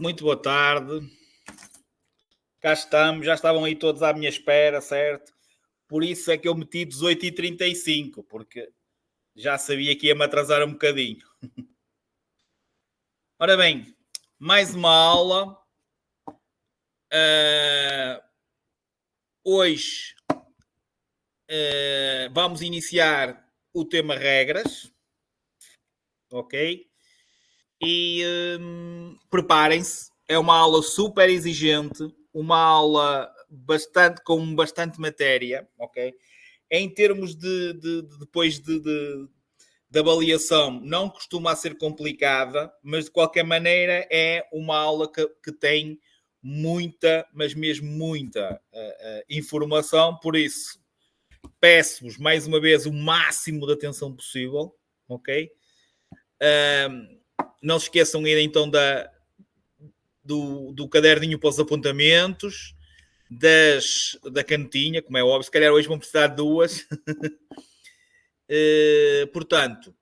Muito boa tarde. Cá estamos, já estavam aí todos à minha espera, certo? Por isso é que eu meti 18h35, porque já sabia que ia-me atrasar um bocadinho. Ora bem, mais uma aula. Hoje vamos iniciar o tema regras, ok? E preparem-se, é uma aula super exigente, uma aula com bastante matéria, ok? Em termos de avaliação, não costuma ser complicada, mas de qualquer maneira é uma aula que tem muita, mas mesmo muita informação, por isso peço-vos mais uma vez o máximo de atenção possível, ok? Não se esqueçam de ir então do caderninho para os apontamentos, da canetinha, como é óbvio, se calhar hoje vão precisar de duas. Portanto,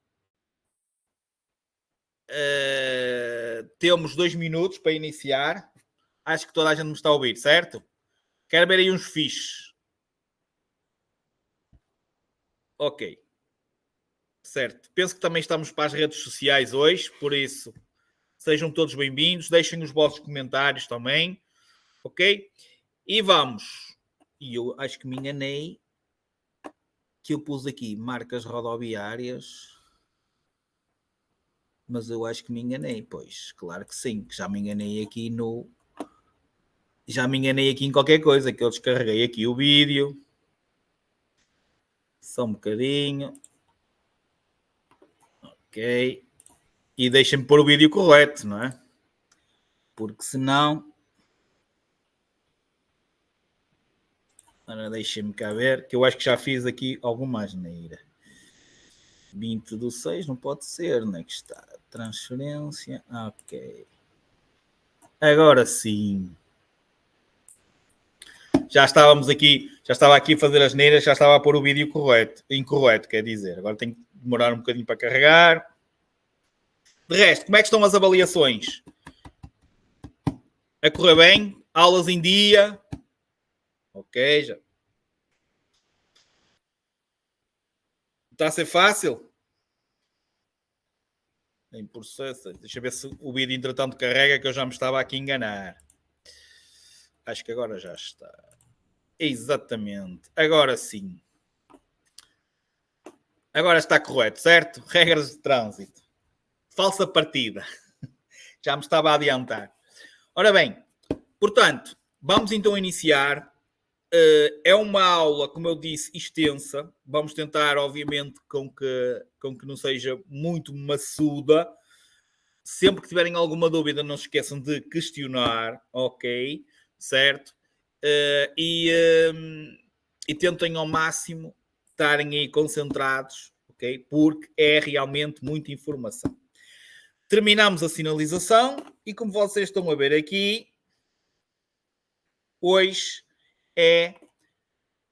temos 2 minutos para iniciar. Acho que toda a gente me está a ouvir, certo? Quero ver aí uns fiches. Ok. Certo. Penso que também estamos para as redes sociais hoje, por isso sejam todos bem-vindos. Deixem os vossos comentários também. Ok? E vamos. E eu acho que me enganei que eu pus aqui marcas rodoviárias. Mas eu acho que me enganei, pois. Claro que sim, que já me enganei aqui no... Já me enganei aqui em qualquer coisa, que eu descarreguei aqui o vídeo. Só um bocadinho. Ok. E deixem-me pôr o vídeo correto, não é? Porque senão... Agora deixem-me cá ver, que eu acho que já fiz aqui alguma asneira. 20/6 não pode ser, não é que está? Transferência, ok. Agora sim. Já estava aqui a fazer as neiras, já estava a pôr o vídeo incorreto, quer dizer. Agora tem que demorar um bocadinho para carregar. De resto, como é que estão as avaliações? A correr bem? Aulas em dia? Ok, já. Está a ser fácil? Em processo. Deixa eu ver se o vídeo entretanto carrega, que eu já me estava aqui a enganar. Acho que agora já está. Exatamente. Agora sim. Agora está correto, certo? Regras de trânsito. Falsa partida. Já me estava a adiantar. Ora bem, portanto, vamos então iniciar. É uma aula, como eu disse, extensa. Vamos tentar, obviamente, com que não seja muito maçuda. Sempre que tiverem alguma dúvida, não se esqueçam de questionar, ok? Certo? E tentem ao máximo estarem aí concentrados, ok? Porque é realmente muita informação. Terminamos a sinalização e, como vocês estão a ver aqui, hoje é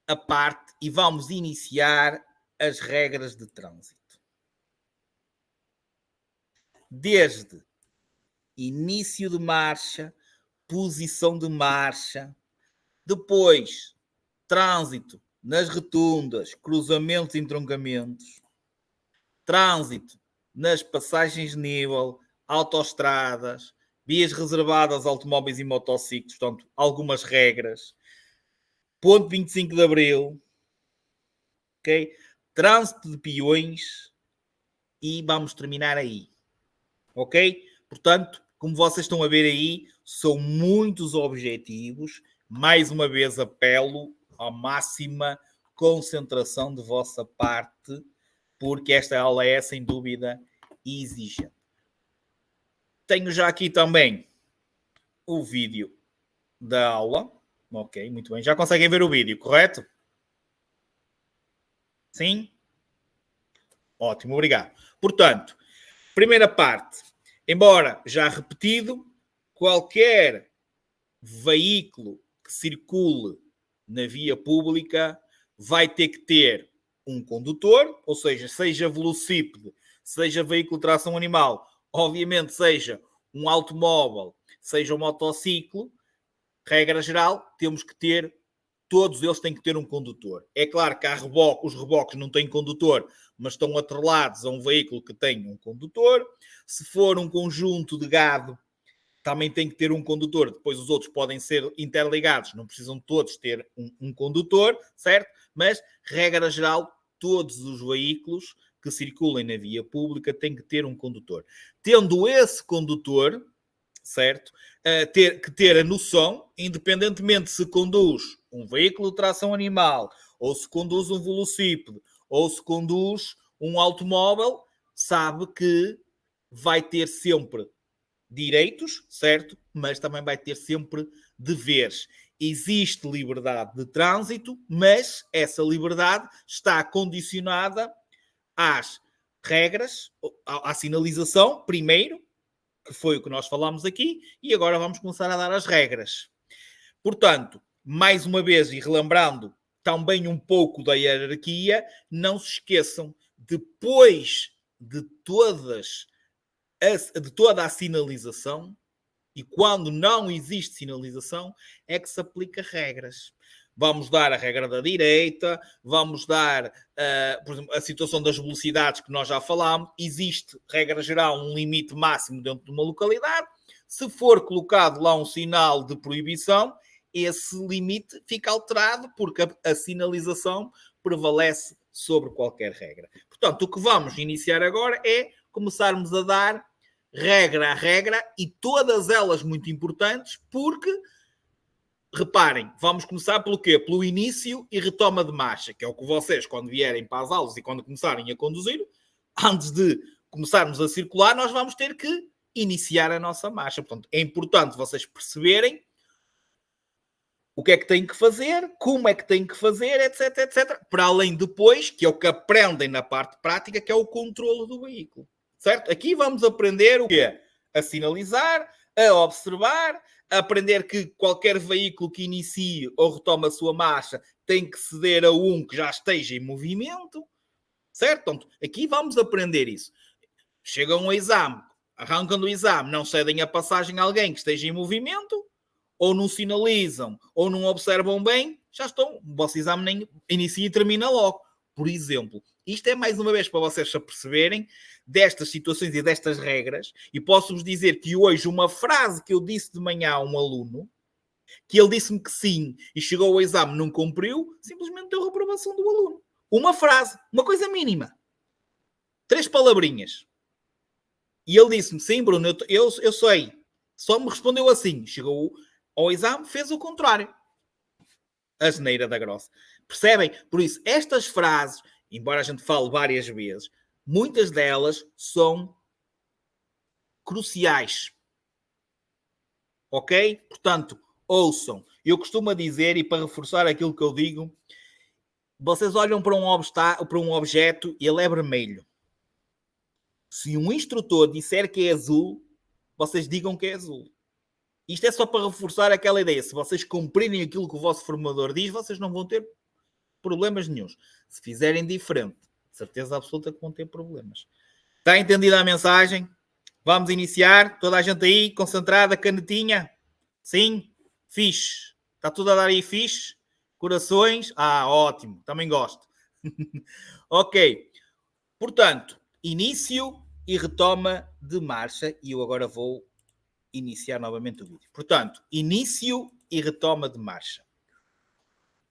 a parte e vamos iniciar as regras de trânsito. Desde início de marcha, posição de marcha, depois trânsito nas rotundas, cruzamentos e entroncamentos, trânsito nas passagens de nível, autoestradas, vias reservadas a automóveis e motociclos, portanto, algumas regras, ponto 25 de Abril, ok? Trânsito de peões e vamos terminar aí, ok? Portanto, como vocês estão a ver aí, são muitos objetivos. Mais uma vez apelo à máxima concentração de vossa parte, porque esta aula é, sem dúvida, exigente. Tenho já aqui também o vídeo da aula. Ok, muito bem. Já conseguem ver o vídeo, correto? Sim? Ótimo, obrigado. Portanto, primeira parte. Embora já repetido, qualquer veículo que circule na via pública vai ter que ter um condutor, ou seja velocípede, seja veículo de tração animal, obviamente seja um automóvel, seja um motociclo, regra geral, todos eles têm que ter um condutor. É claro que os reboques não têm condutor, mas estão atrelados a um veículo que tem um condutor. Se for um conjunto de gado, também tem que ter um condutor. Depois os outros podem ser interligados, não precisam todos ter um condutor, certo? Mas, regra geral, todos os veículos que circulem na via pública têm que ter um condutor. Tendo esse condutor, certo? Que ter a noção, independentemente se conduz um veículo de tração animal, ou se conduz um velocípede, ou se conduz um automóvel, sabe que vai ter sempre direitos, certo? Mas também vai ter sempre deveres. Existe liberdade de trânsito, mas essa liberdade está condicionada às regras, à sinalização, primeiro, que foi o que nós falámos aqui, e agora vamos começar a dar as regras. Portanto, mais uma vez, e relembrando também um pouco da hierarquia, não se esqueçam, depois de toda a sinalização, e quando não existe sinalização, é que se aplica regras. Vamos dar a regra da direita, vamos dar, por exemplo, a situação das velocidades que nós já falámos. Existe, regra geral, um limite máximo dentro de uma localidade. Se for colocado lá um sinal de proibição, esse limite fica alterado porque a sinalização prevalece sobre qualquer regra. Portanto, o que vamos iniciar agora é começarmos a dar regra a regra, e todas elas muito importantes, porque, reparem, vamos começar pelo quê? Pelo início e retoma de marcha, que é o que vocês, quando vierem para as aulas e quando começarem a conduzir, antes de começarmos a circular, nós vamos ter que iniciar a nossa marcha. Portanto, é importante vocês perceberem o que é que têm que fazer, como é que têm que fazer, etc, etc. Para além depois, que é o que aprendem na parte prática, que é o controlo do veículo. Certo? Aqui vamos aprender o quê? A sinalizar, a observar, a aprender que qualquer veículo que inicie ou retome a sua marcha tem que ceder a um que já esteja em movimento. Certo? Então, aqui vamos aprender isso. Chegam ao exame, arrancam do exame, não cedem a passagem a alguém que esteja em movimento, ou não sinalizam, ou não observam bem, já estão. O vosso exame nem inicia e termina logo. Por exemplo, isto é mais uma vez para vocês se aperceberem destas situações e destas regras, e posso-vos dizer que hoje uma frase que eu disse de manhã a um aluno, que ele disse-me que sim, e chegou ao exame, não cumpriu, simplesmente deu reprovação do aluno. Uma frase, uma coisa mínima. 3 palavrinhas. E ele disse-me, sim, Bruno, eu sei. Só me respondeu assim. Chegou ao exame, fez o contrário. Asneira da grossa. Percebem? Por isso, estas frases, embora a gente fale várias vezes, muitas delas são cruciais. Ok? Portanto, ouçam. Eu costumo dizer, e para reforçar aquilo que eu digo, vocês olham para um objeto e ele é vermelho. Se um instrutor disser que é azul, vocês digam que é azul. Isto é só para reforçar aquela ideia. Se vocês cumprirem aquilo que o vosso formador diz, vocês não vão ter problemas nenhuns. Se fizerem diferente, certeza absoluta que vão ter problemas. Está entendida a mensagem? Vamos iniciar. Toda a gente aí, concentrada, canetinha? Sim? Fixe. Está tudo a dar aí fixe? Corações? Ah, ótimo. Também gosto. Ok. Portanto, início e retoma de marcha. E eu agora vou iniciar novamente o vídeo. Portanto, início e retoma de marcha.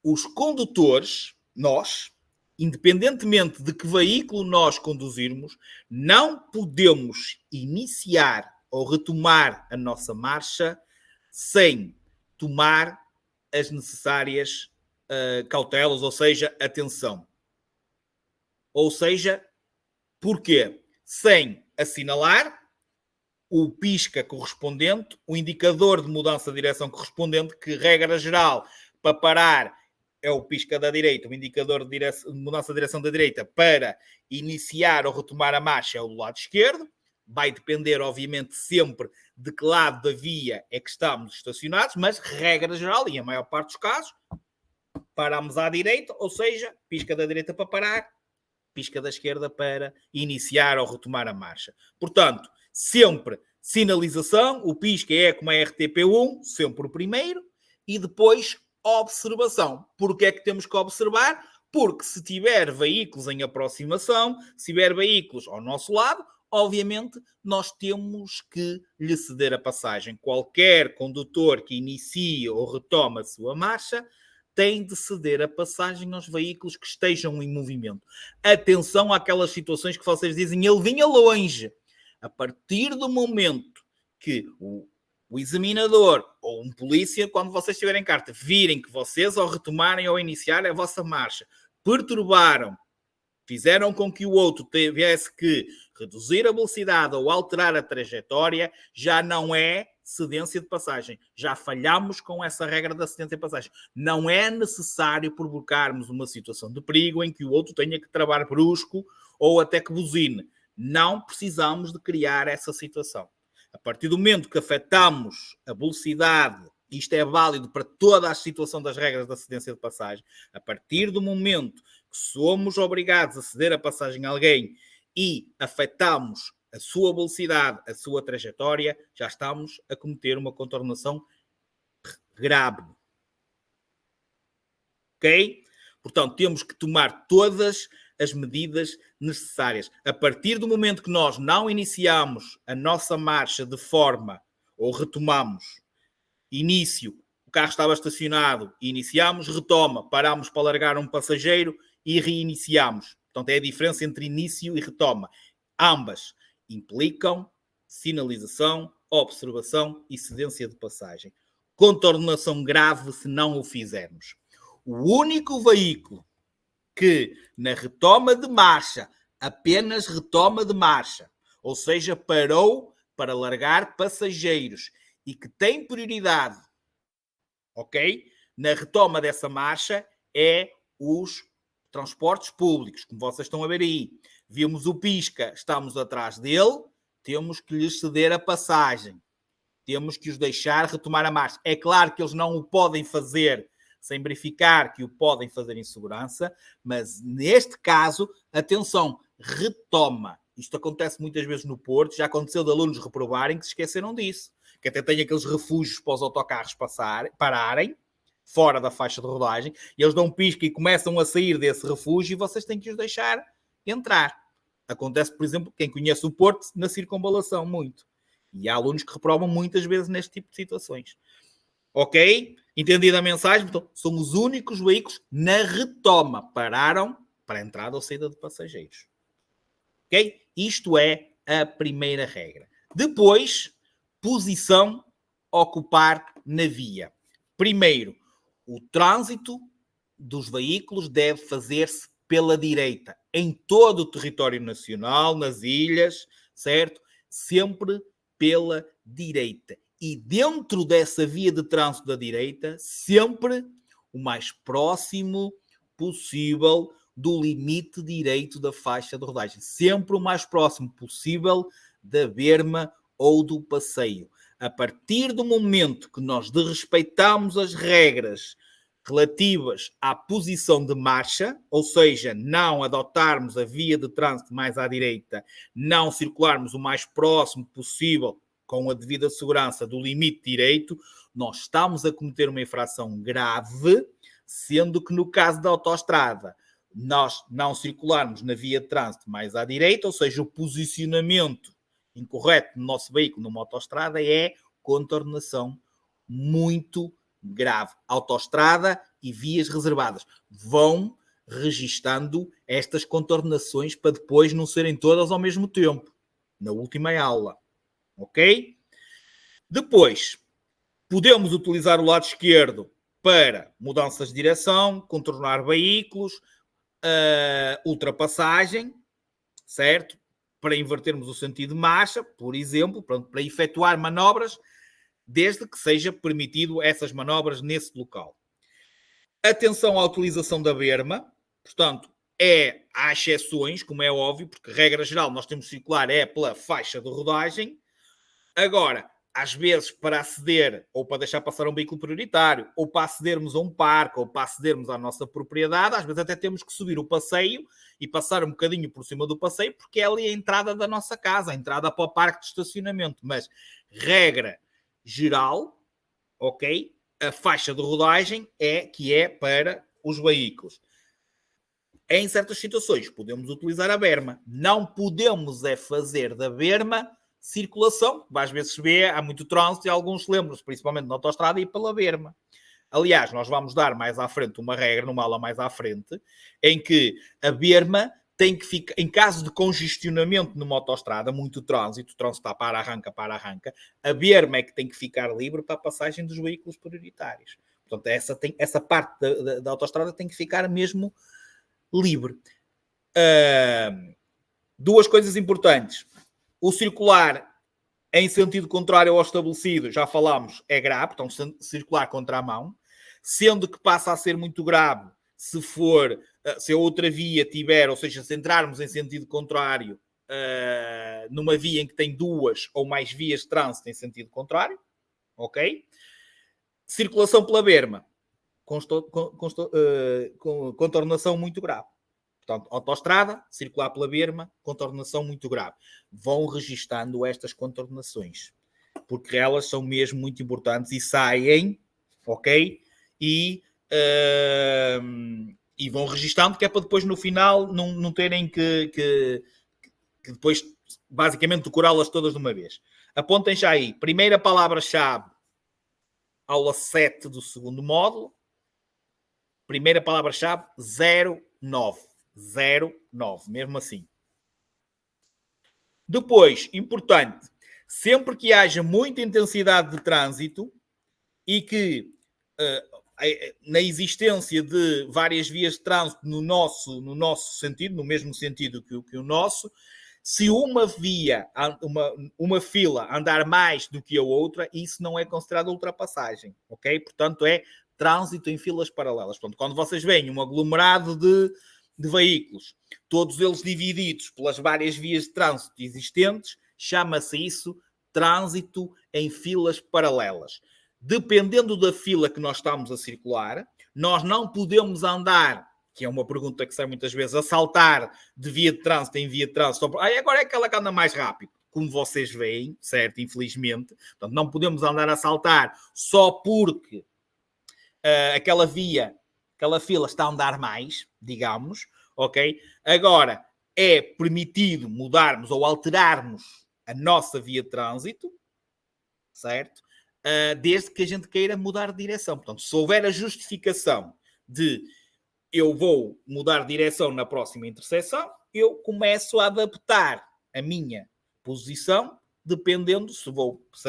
Os condutores, nós, independentemente de que veículo nós conduzirmos, não podemos iniciar ou retomar a nossa marcha sem tomar as necessárias cautelas, ou seja, atenção. Ou seja, porquê? Sem assinalar o pisca correspondente, o indicador de mudança de direção correspondente, que, regra geral, para parar é o pisca da direita, o indicador de mudança de direção da direita para iniciar ou retomar a marcha é o do lado esquerdo. Vai depender, obviamente, sempre de que lado da via é que estamos estacionados, mas, regra geral, e a maior parte dos casos, paramos à direita, ou seja, pisca da direita para parar, pisca da esquerda para iniciar ou retomar a marcha. Portanto, sempre Sinalização, o pisca é como a RTP1, sempre o primeiro, e depois observação. Porquê é que temos que observar? Porque se tiver veículos em aproximação, se tiver veículos ao nosso lado, obviamente nós temos que lhe ceder a passagem. Qualquer condutor que inicie ou retome a sua marcha tem de ceder a passagem aos veículos que estejam em movimento. Atenção àquelas situações que vocês dizem, ele vinha longe. A partir do momento que o examinador ou um polícia, quando vocês estiverem em carta, virem que vocês, ao retomarem ou iniciar a vossa marcha, perturbaram, fizeram com que o outro tivesse que reduzir a velocidade ou alterar a trajetória, já não é cedência de passagem. Já falhamos com essa regra da cedência de passagem. Não é necessário provocarmos uma situação de perigo em que o outro tenha que travar brusco ou até que buzine. Não precisamos de criar essa situação. A partir do momento que afetamos a velocidade, isto é válido para toda a situação das regras da cedência de passagem, a partir do momento que somos obrigados a ceder a passagem a alguém e afetamos a sua velocidade, a sua trajetória, já estamos a cometer uma contornação grave. Ok? Portanto, temos que tomar todas as medidas necessárias. A partir do momento que nós não iniciamos a nossa marcha de forma, ou retomamos, início, o carro estava estacionado, iniciamos, retoma, paramos para largar um passageiro e reiniciamos. Portanto, é a diferença entre início e retoma. Ambas implicam sinalização, observação e cedência de passagem. Contornação grave se não o fizermos. O único veículo que na retoma de marcha, apenas retoma de marcha, ou seja, parou para largar passageiros e que tem prioridade, ok? Na retoma dessa marcha é os transportes públicos, como vocês estão a ver aí. Vimos o pisca, estamos atrás dele, temos que lhes ceder a passagem. Temos que os deixar retomar a marcha. É claro que eles não o podem fazer sem verificar que o podem fazer em segurança, mas neste caso, atenção, retoma. Isto acontece muitas vezes no Porto, já aconteceu de alunos reprovarem que se esqueceram disso, que até têm aqueles refúgios para os autocarros pararem, fora da faixa de rodagem, e eles dão um pisca e começam a sair desse refúgio e vocês têm que os deixar entrar. Acontece, por exemplo, quem conhece o Porto, na circunvalação, muito. E há alunos que reprovam muitas vezes neste tipo de situações. Ok? Entendida a mensagem? Então, são os únicos veículos na retoma. Pararam para a entrada ou saída de passageiros. Ok? Isto é a primeira regra. Depois, posição ocupar na via. Primeiro, o trânsito dos veículos deve fazer-se pela direita. Em todo o território nacional, nas ilhas, certo? Sempre pela direita. E dentro dessa via de trânsito da direita, sempre o mais próximo possível do limite direito da faixa de rodagem. Sempre o mais próximo possível da berma ou do passeio. A partir do momento que nós desrespeitamos as regras relativas à posição de marcha, ou seja, não adotarmos a via de trânsito mais à direita, não circularmos o mais próximo possível com a devida segurança do limite direito, nós estamos a cometer uma infração grave, sendo que no caso da autoestrada, nós não circularmos na via de trânsito mais à direita, ou seja, o posicionamento incorreto do nosso veículo numa autoestrada é contornação muito grave. Autoestrada e vias reservadas vão registando estas contornações para depois não serem todas ao mesmo tempo, na última aula. Ok? Depois, podemos utilizar o lado esquerdo para mudanças de direção, contornar veículos, ultrapassagem, certo? Para invertermos o sentido de marcha, por exemplo, para efetuar manobras, desde que seja permitido essas manobras nesse local. Atenção à utilização da berma, portanto, há exceções, como é óbvio, porque regra geral nós temos que circular pela faixa de rodagem. Agora, às vezes, para aceder ou para deixar passar um veículo prioritário, ou para acedermos a um parque, ou para acedermos à nossa propriedade, às vezes até temos que subir o passeio e passar um bocadinho por cima do passeio, porque é ali a entrada da nossa casa, a entrada para o parque de estacionamento. Mas, regra geral, ok? A faixa de rodagem é para os veículos. Em certas situações, podemos utilizar a berma. Não podemos é fazer da berma circulação. Às vezes se vê, há muito trânsito e alguns lembram-se, principalmente na autoestrada, ir pela berma. Aliás, nós vamos dar mais à frente uma regra, numa aula mais à frente, em que a berma tem que ficar, em caso de congestionamento numa autoestrada, muito trânsito, o trânsito está para arranca, a berma é que tem que ficar livre para a passagem dos veículos prioritários. Portanto, essa parte da autoestrada tem que ficar mesmo livre. Duas coisas importantes. O circular em sentido contrário ao estabelecido, já falámos, é grave, então circular contra a mão, sendo que passa a ser muito grave se a outra via tiver, ou seja, se entrarmos em sentido contrário numa via em que tem duas ou mais vias de trânsito em sentido contrário, ok? Circulação pela berma, contornação muito grave. Portanto, autoestrada, circular pela berma, contornação muito grave. Vão registando estas contornações, porque elas são mesmo muito importantes e saem, ok? E vão registando, que é para depois no final não terem que depois basicamente decorá-las todas de uma vez. Apontem já aí. Primeira palavra-chave, aula 7 do segundo módulo. Primeira palavra-chave, 09. 09, mesmo assim. Depois, importante, sempre que haja muita intensidade de trânsito e que na existência de várias vias de trânsito no nosso sentido, no mesmo sentido que o nosso, se uma via, uma fila andar mais do que a outra, isso não é considerado ultrapassagem, ok? Portanto, é trânsito em filas paralelas. Portanto, quando vocês veem um aglomerado de veículos, todos eles divididos pelas várias vias de trânsito existentes, chama-se isso trânsito em filas paralelas. Dependendo da fila que nós estamos a circular, nós não podemos andar, que é uma pergunta que sai muitas vezes, a saltar de via de trânsito em via de trânsito. Agora é aquela que anda mais rápido, como vocês veem, certo? Infelizmente. Portanto, não podemos andar a saltar só porque aquela fila está a andar mais, digamos, ok? Agora, é permitido mudarmos ou alterarmos a nossa via de trânsito, certo? Desde que a gente queira mudar de direção. Portanto, se houver a justificação de eu vou mudar de direção na próxima interseção, eu começo a adaptar a minha posição dependendo se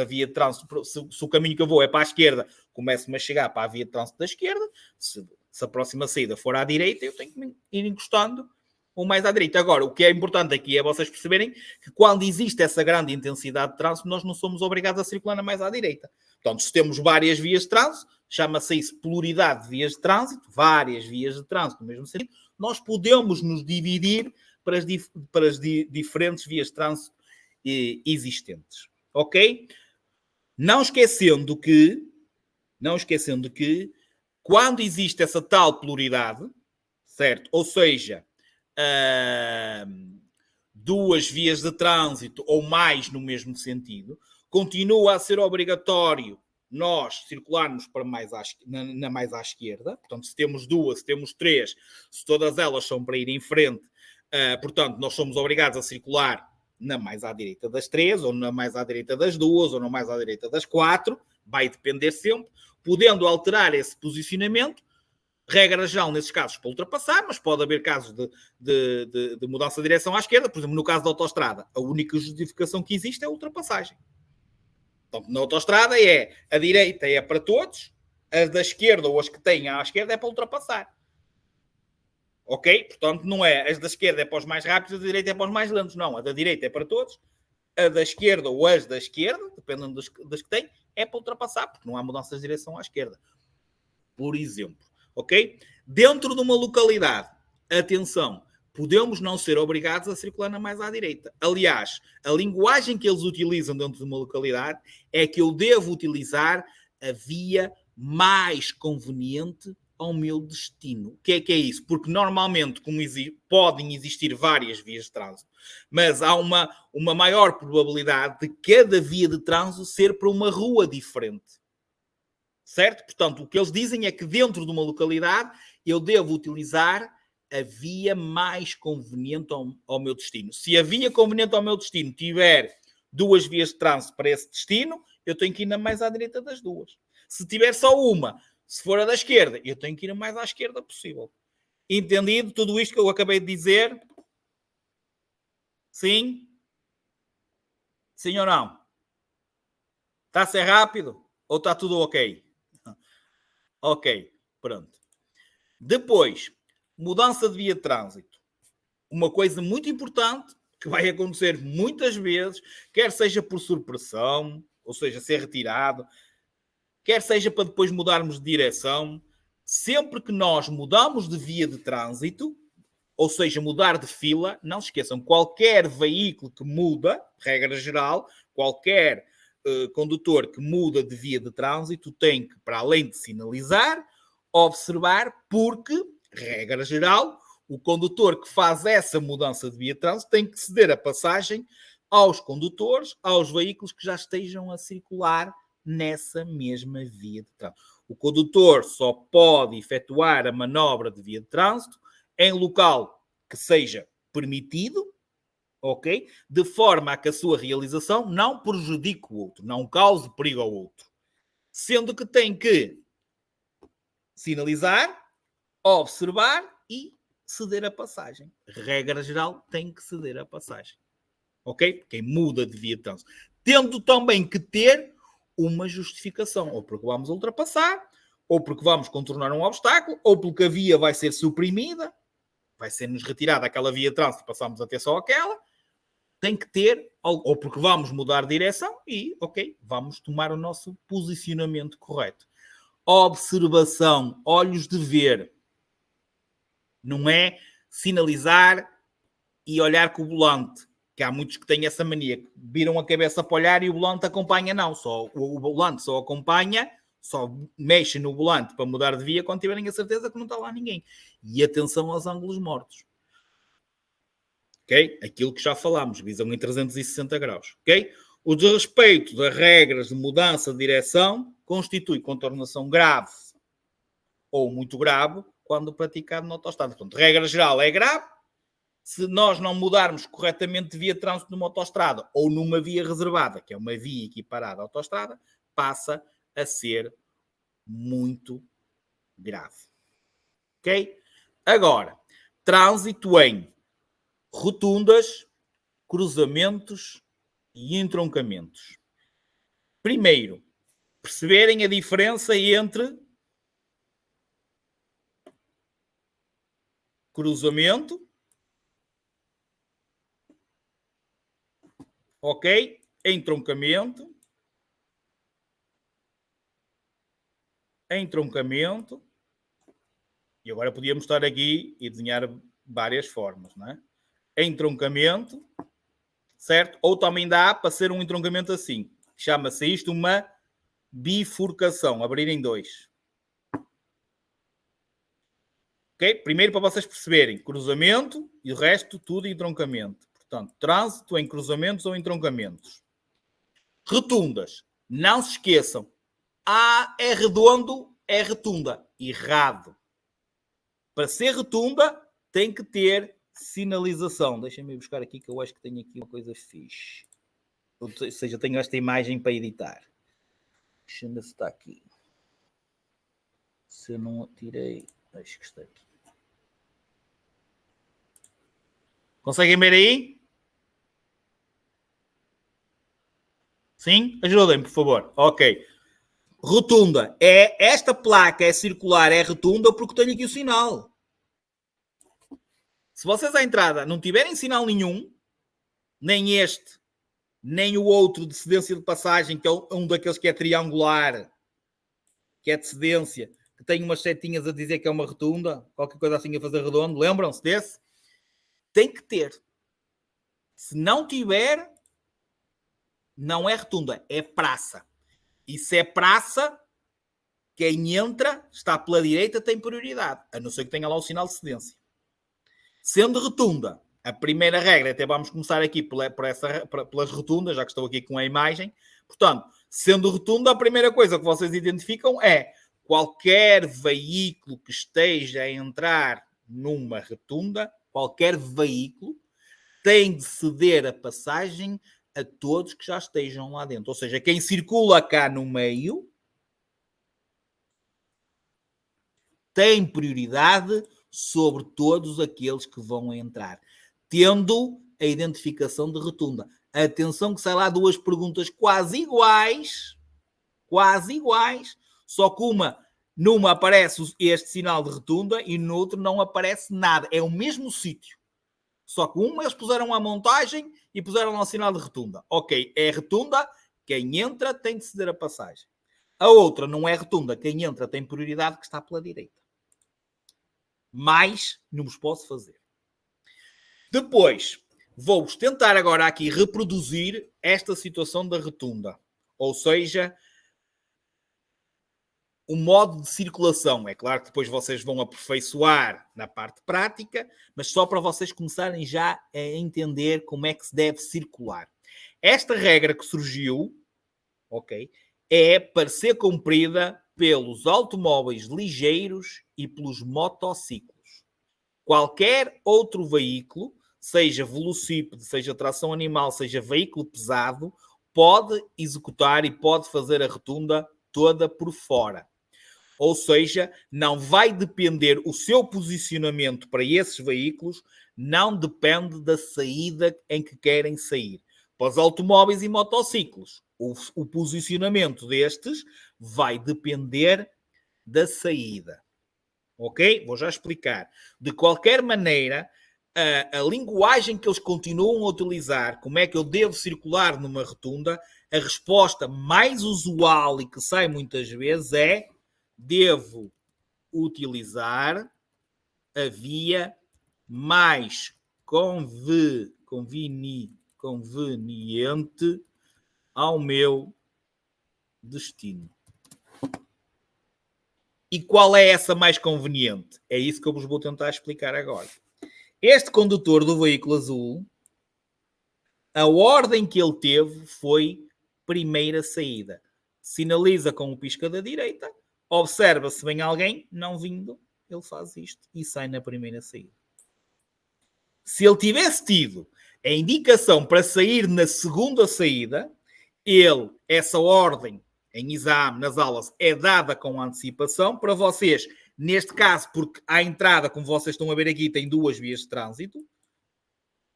a via de trânsito, se o caminho que eu vou é para a esquerda, começo-me a chegar para a via de trânsito da esquerda, se a próxima saída for à direita, eu tenho que me ir encostando ou mais à direita. Agora, o que é importante aqui é vocês perceberem que quando existe essa grande intensidade de trânsito, nós não somos obrigados a circular mais à direita. Portanto, se temos várias vias de trânsito, chama-se isso pluralidade de vias de trânsito, várias vias de trânsito no mesmo sentido, nós podemos nos dividir para as diferentes vias de trânsito existentes. Ok? Não esquecendo que quando existe essa tal pluralidade, certo? Ou seja, duas vias de trânsito ou mais no mesmo sentido, continua a ser obrigatório nós circularmos para mais à esquerda. Portanto, se temos duas, se temos três, se todas elas são para ir em frente, portanto, nós somos obrigados a circular na mais à direita das três, ou na mais à direita das duas, ou na mais à direita das quatro. Vai depender sempre, podendo alterar esse posicionamento. Regra geral, nesses casos, para ultrapassar, mas pode haver casos de mudança de direção à esquerda. Por exemplo, no caso da autoestrada, a única justificação que existe é a ultrapassagem. Então, na autoestrada a direita é para todos, as da esquerda ou as que têm à esquerda é para ultrapassar. Ok? Portanto, não é as da esquerda é para os mais rápidos, a da direita é para os mais lentos. Não, a da direita é para todos, a da esquerda ou as da esquerda, dependendo das que têm, é para ultrapassar, porque não há mudanças de direção à esquerda. Por exemplo. Ok? Dentro de uma localidade, atenção, podemos não ser obrigados a circular na mais à direita. Aliás, a linguagem que eles utilizam dentro de uma localidade é que eu devo utilizar a via mais conveniente ao meu destino. O que é isso? Porque normalmente, como podem existir várias vias de trânsito, mas há uma maior probabilidade de cada via de trânsito ser para uma rua diferente. Certo? Portanto, o que eles dizem é que dentro de uma localidade eu devo utilizar a via mais conveniente ao meu destino. Se a via conveniente ao meu destino tiver 2 vias de trânsito para esse destino, eu tenho que ir na mais à direita das 2. Se tiver só uma, se for a da esquerda, eu tenho que ir a mais à esquerda possível. Entendido tudo isto que eu acabei de dizer? Sim? Sim ou não? Está a ser rápido? Ou está tudo ok? Ok, pronto. Depois, mudança de via de trânsito. Uma coisa muito importante que vai acontecer muitas vezes, quer seja por supressão, ou seja, ser retirado, quer seja para depois mudarmos de direção, sempre que nós mudamos de via de trânsito, ou seja, mudar de fila, não se esqueçam, qualquer veículo que muda, regra geral, qualquer condutor que muda de via de trânsito tem que, para além de sinalizar, observar, porque, regra geral, o condutor que faz essa mudança de via de trânsito tem que ceder a passagem aos condutores, aos veículos que já estejam a circular nessa mesma via de trânsito. O condutor só pode efetuar a manobra de via de trânsito em local que seja permitido, ok? De forma a que a sua realização não prejudique o outro, não cause perigo ao outro. Sendo que tem que sinalizar, observar e ceder a passagem. Regra geral, tem que ceder a passagem. Ok? Quem muda de via de trânsito. Tendo também que ter uma justificação. Ou porque vamos ultrapassar, ou porque vamos contornar um obstáculo, ou porque a via vai ser suprimida, vai ser-nos retirada aquela via de trânsito e passamos a ter só aquela. Tem que ter, ou porque vamos mudar de direção e, ok, vamos tomar o nosso posicionamento correto. Observação, olhos de ver. Não é sinalizar e olhar com o volante. Que há muitos que têm essa mania, que viram a cabeça para olhar e o volante acompanha, não. Só, o volante só acompanha, só mexe no volante para mudar de via quando tiverem a certeza que não está lá ninguém. E atenção aos ângulos mortos. Ok? Aquilo que já falámos, visão em 360 graus. Ok? O desrespeito das regras de mudança de direção constitui contornação grave ou muito grave quando praticado na autoestrada. Portanto, regra geral é grave. Se nós não mudarmos corretamente de via de trânsito numa autoestrada ou numa via reservada, que é uma via equiparada à autoestrada, passa a ser muito grave. Ok? Agora, trânsito em rotundas, cruzamentos e entroncamentos. Primeiro, perceberem a diferença entre cruzamento, ok? Entroncamento, e agora podíamos estar aqui e desenhar várias formas, não é? Entroncamento, certo? Ou também dá para ser um entroncamento assim. Chama-se isto uma bifurcação, abrir em 2. Ok? Primeiro para vocês perceberem, cruzamento e o resto tudo entroncamento. Portanto, trânsito em cruzamentos ou entroncamentos. Rotundas. Não se esqueçam. A é redondo, é rotunda. Errado. Para ser rotunda, tem que ter sinalização. Deixem-me buscar aqui que eu acho que tenho aqui uma coisa fixe. Ou seja, eu tenho esta imagem para editar. Deixa-me ver se está aqui. Se eu não tirei... Acho que está aqui. Conseguem ver aí? Sim? Ajudem, por favor. Ok. Rotunda. Esta placa é circular, é rotunda porque tenho aqui o sinal. Se vocês à entrada não tiverem sinal nenhum, nem este, nem o outro de cedência de passagem, que é um daqueles que é triangular, que é de cedência, que tem umas setinhas a dizer que é uma rotunda, qualquer coisa assim a fazer redondo, lembram-se desse? tem que ter. Se não tiver, não é rotunda, é praça. E se é praça, quem entra, está pela direita, tem prioridade, a não ser que tenha lá o sinal de cedência. Sendo rotunda, a primeira regra, até vamos começar aqui pelas rotundas, já que estou aqui com a imagem. Portanto, sendo rotunda, a primeira coisa que vocês identificam é qualquer veículo que esteja a entrar numa rotunda, qualquer veículo, tem de ceder a passagem a todos que já estejam lá dentro. Ou seja, quem circula cá no meio tem prioridade sobre todos aqueles que vão entrar, tendo a identificação de rotunda. Atenção que sai lá duas perguntas quase iguais, só que numa aparece este sinal de rotunda e no outro não aparece nada. É o mesmo sítio. Só que eles puseram a montagem e puseram lá o sinal de rotunda. Ok, é rotunda, quem entra tem de ceder a passagem. A outra não é rotunda, quem entra tem prioridade, que está pela direita. Mais não vos posso fazer. Depois, vou-vos tentar agora aqui reproduzir esta situação da rotunda. Ou seja, o modo de circulação. É claro que depois vocês vão aperfeiçoar na parte prática, mas só para vocês começarem já a entender como é que se deve circular. Esta regra que surgiu, ok, é para ser cumprida pelos automóveis ligeiros e pelos motociclos. Qualquer outro veículo, seja velocípede, seja tração animal, seja veículo pesado, pode executar e pode fazer a rotunda toda por fora. Ou seja, não vai depender, o seu posicionamento para esses veículos não depende da saída em que querem sair. Para os automóveis e motociclos, o posicionamento destes vai depender da saída. Ok? Vou já explicar. De qualquer maneira, a linguagem que eles continuam a utilizar, como é que eu devo circular numa rotunda, a resposta mais usual e que sai muitas vezes é: devo utilizar a via mais conveniente ao meu destino. E qual é essa mais conveniente? É isso que eu vos vou tentar explicar agora. Este condutor do veículo azul, a ordem que ele teve foi primeira saída. Sinaliza com o pisca da direita, observa se vem alguém, não vindo, ele faz isto e sai na primeira saída. Se ele tivesse tido a indicação para sair na segunda saída, essa ordem em exame, nas aulas, é dada com antecipação para vocês, neste caso, porque à entrada, como vocês estão a ver aqui, tem duas vias de trânsito.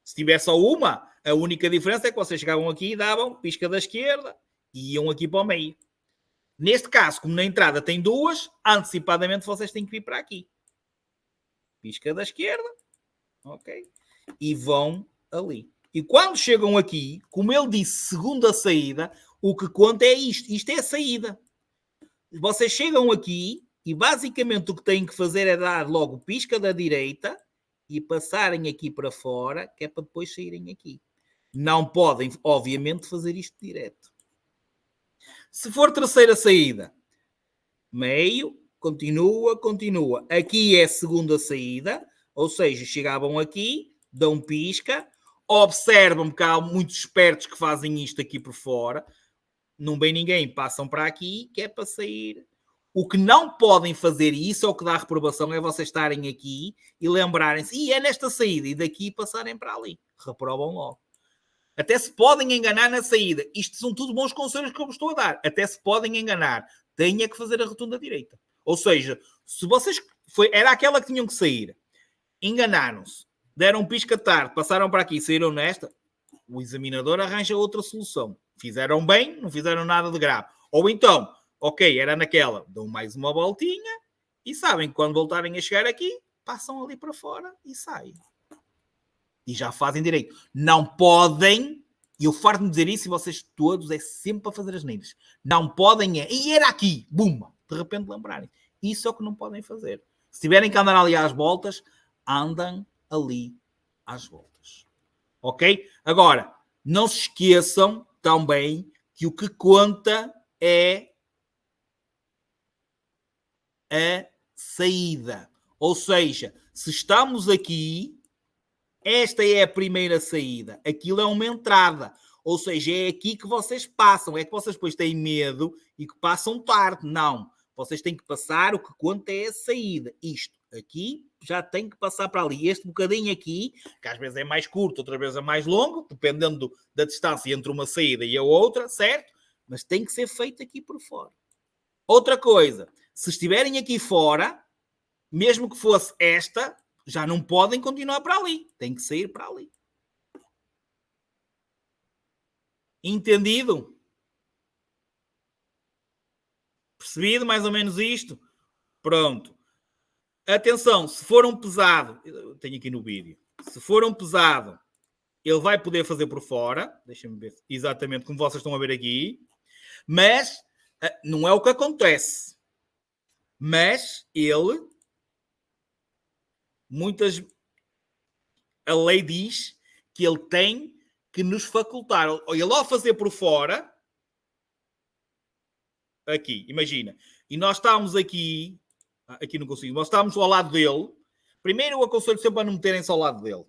Se tiver só uma, a única diferença é que vocês chegavam aqui e davam pisca da esquerda e iam aqui para o meio. Neste caso, como na entrada tem duas, antecipadamente vocês têm que vir para aqui. Pisca da esquerda, ok? E vão ali. E quando chegam aqui, como ele disse, segunda saída, o que conta é isto. Isto é a saída. Vocês chegam aqui e basicamente o que têm que fazer é dar logo pisca da direita e passarem aqui para fora, que é para depois saírem aqui. Não podem, obviamente, fazer isto direto. Se for terceira saída, meio, continua. Aqui é a segunda saída, ou seja, chegavam aqui, dão pisca, observam que há muitos espertos que fazem isto aqui por fora, não vem ninguém, passam para aqui, que é para sair. O que não podem fazer, e isso é o que dá a reprovação, é vocês estarem aqui e lembrarem-se, e é nesta saída, e daqui passarem para ali. Reprovam logo. Até se podem enganar na saída. Isto são tudo bons conselhos que eu vos estou a dar. Até se podem enganar. Tenha que fazer a rotunda direita. Ou seja, se vocês... era aquela que tinham que sair. Enganaram-se. Deram um pisca tarde. Passaram para aqui e saíram nesta. O examinador arranja outra solução. Fizeram bem, não fizeram nada de grave. Ou então, ok, era naquela. Dão mais uma voltinha e sabem que quando voltarem a chegar aqui, passam ali para fora e saem. E já fazem direito. Não podem, e eu farto-me dizer isso, e vocês todos é sempre para fazer as neiras. Não podem, e era aqui, bumba, de repente lembrarem. Isso é o que não podem fazer. Se tiverem que andar ali às voltas, andam ali às voltas. Ok? Agora, não se esqueçam também que o que conta é a saída. Ou seja, se estamos aqui, esta é a primeira saída. Aquilo é uma entrada. Ou seja, é aqui que vocês passam. É que vocês depois têm medo e que passam tarde. Não. Vocês têm que passar, o que conta é a saída. Isto aqui já tem que passar para ali. Este bocadinho aqui, que às vezes é mais curto, outras vezes é mais longo, dependendo da distância entre uma saída e a outra, certo? Mas tem que ser feito aqui por fora. Outra coisa, se estiverem aqui fora, mesmo que fosse esta, já não podem continuar para ali. Tem que sair para ali. Entendido? Percebido mais ou menos isto? Pronto. Atenção, se for um pesado, eu tenho aqui no vídeo, se for um pesado, ele vai poder fazer por fora, deixem-me ver exatamente como vocês estão a ver aqui, mas não é o que acontece. Mas ele, a lei diz que ele tem que nos facultar. Ele ao fazer por fora, aqui, imagina, e nós estamos aqui não consigo, nós estamos ao lado dele. Primeiro eu aconselho sempre a não meterem-se ao lado dele.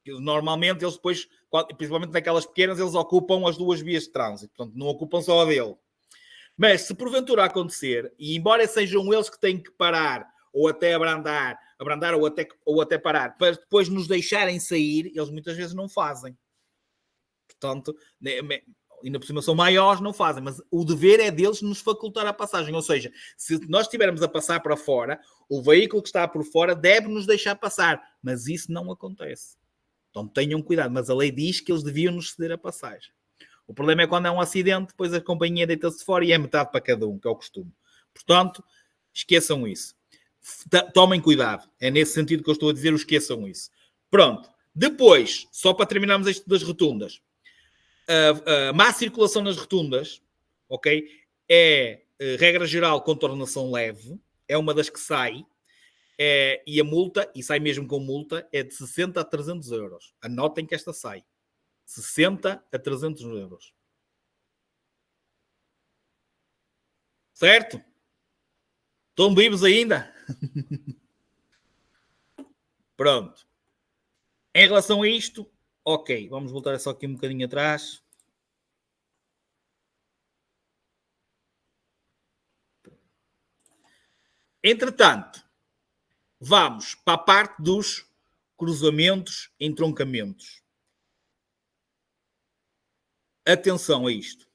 Normalmente eles depois, principalmente naquelas pequenas, eles ocupam as duas vias de trânsito, portanto não ocupam só a dele. Mas se porventura acontecer, e embora sejam eles que têm que parar, ou até abrandar ou até parar, para depois nos deixarem sair, eles muitas vezes não fazem. Portanto, ainda por cima são maiores, não fazem, mas o dever é deles nos facultar a passagem. Ou seja, se nós estivermos a passar para fora, o veículo que está por fora deve nos deixar passar, mas isso não acontece. Então tenham cuidado, mas a lei diz que eles deviam nos ceder a passagem. O problema é quando há um acidente, depois a companhia deita-se fora e é metade para cada um, que é o costume. Portanto, esqueçam isso. Tomem cuidado. É nesse sentido que eu estou a dizer, esqueçam isso. Pronto. Depois, só para terminarmos isto das rotundas, a má circulação nas rotundas, ok, é regra geral contornação leve, é uma das que sai, e a multa, e sai mesmo com multa, é de 60 a 300 euros. Anotem que esta sai. 60 a 300 euros. Certo? Estão vivos ainda? Pronto. Em relação a isto, ok, vamos voltar só aqui um bocadinho atrás. Entretanto, vamos para a parte dos cruzamentos, entroncamentos. Atenção a isto.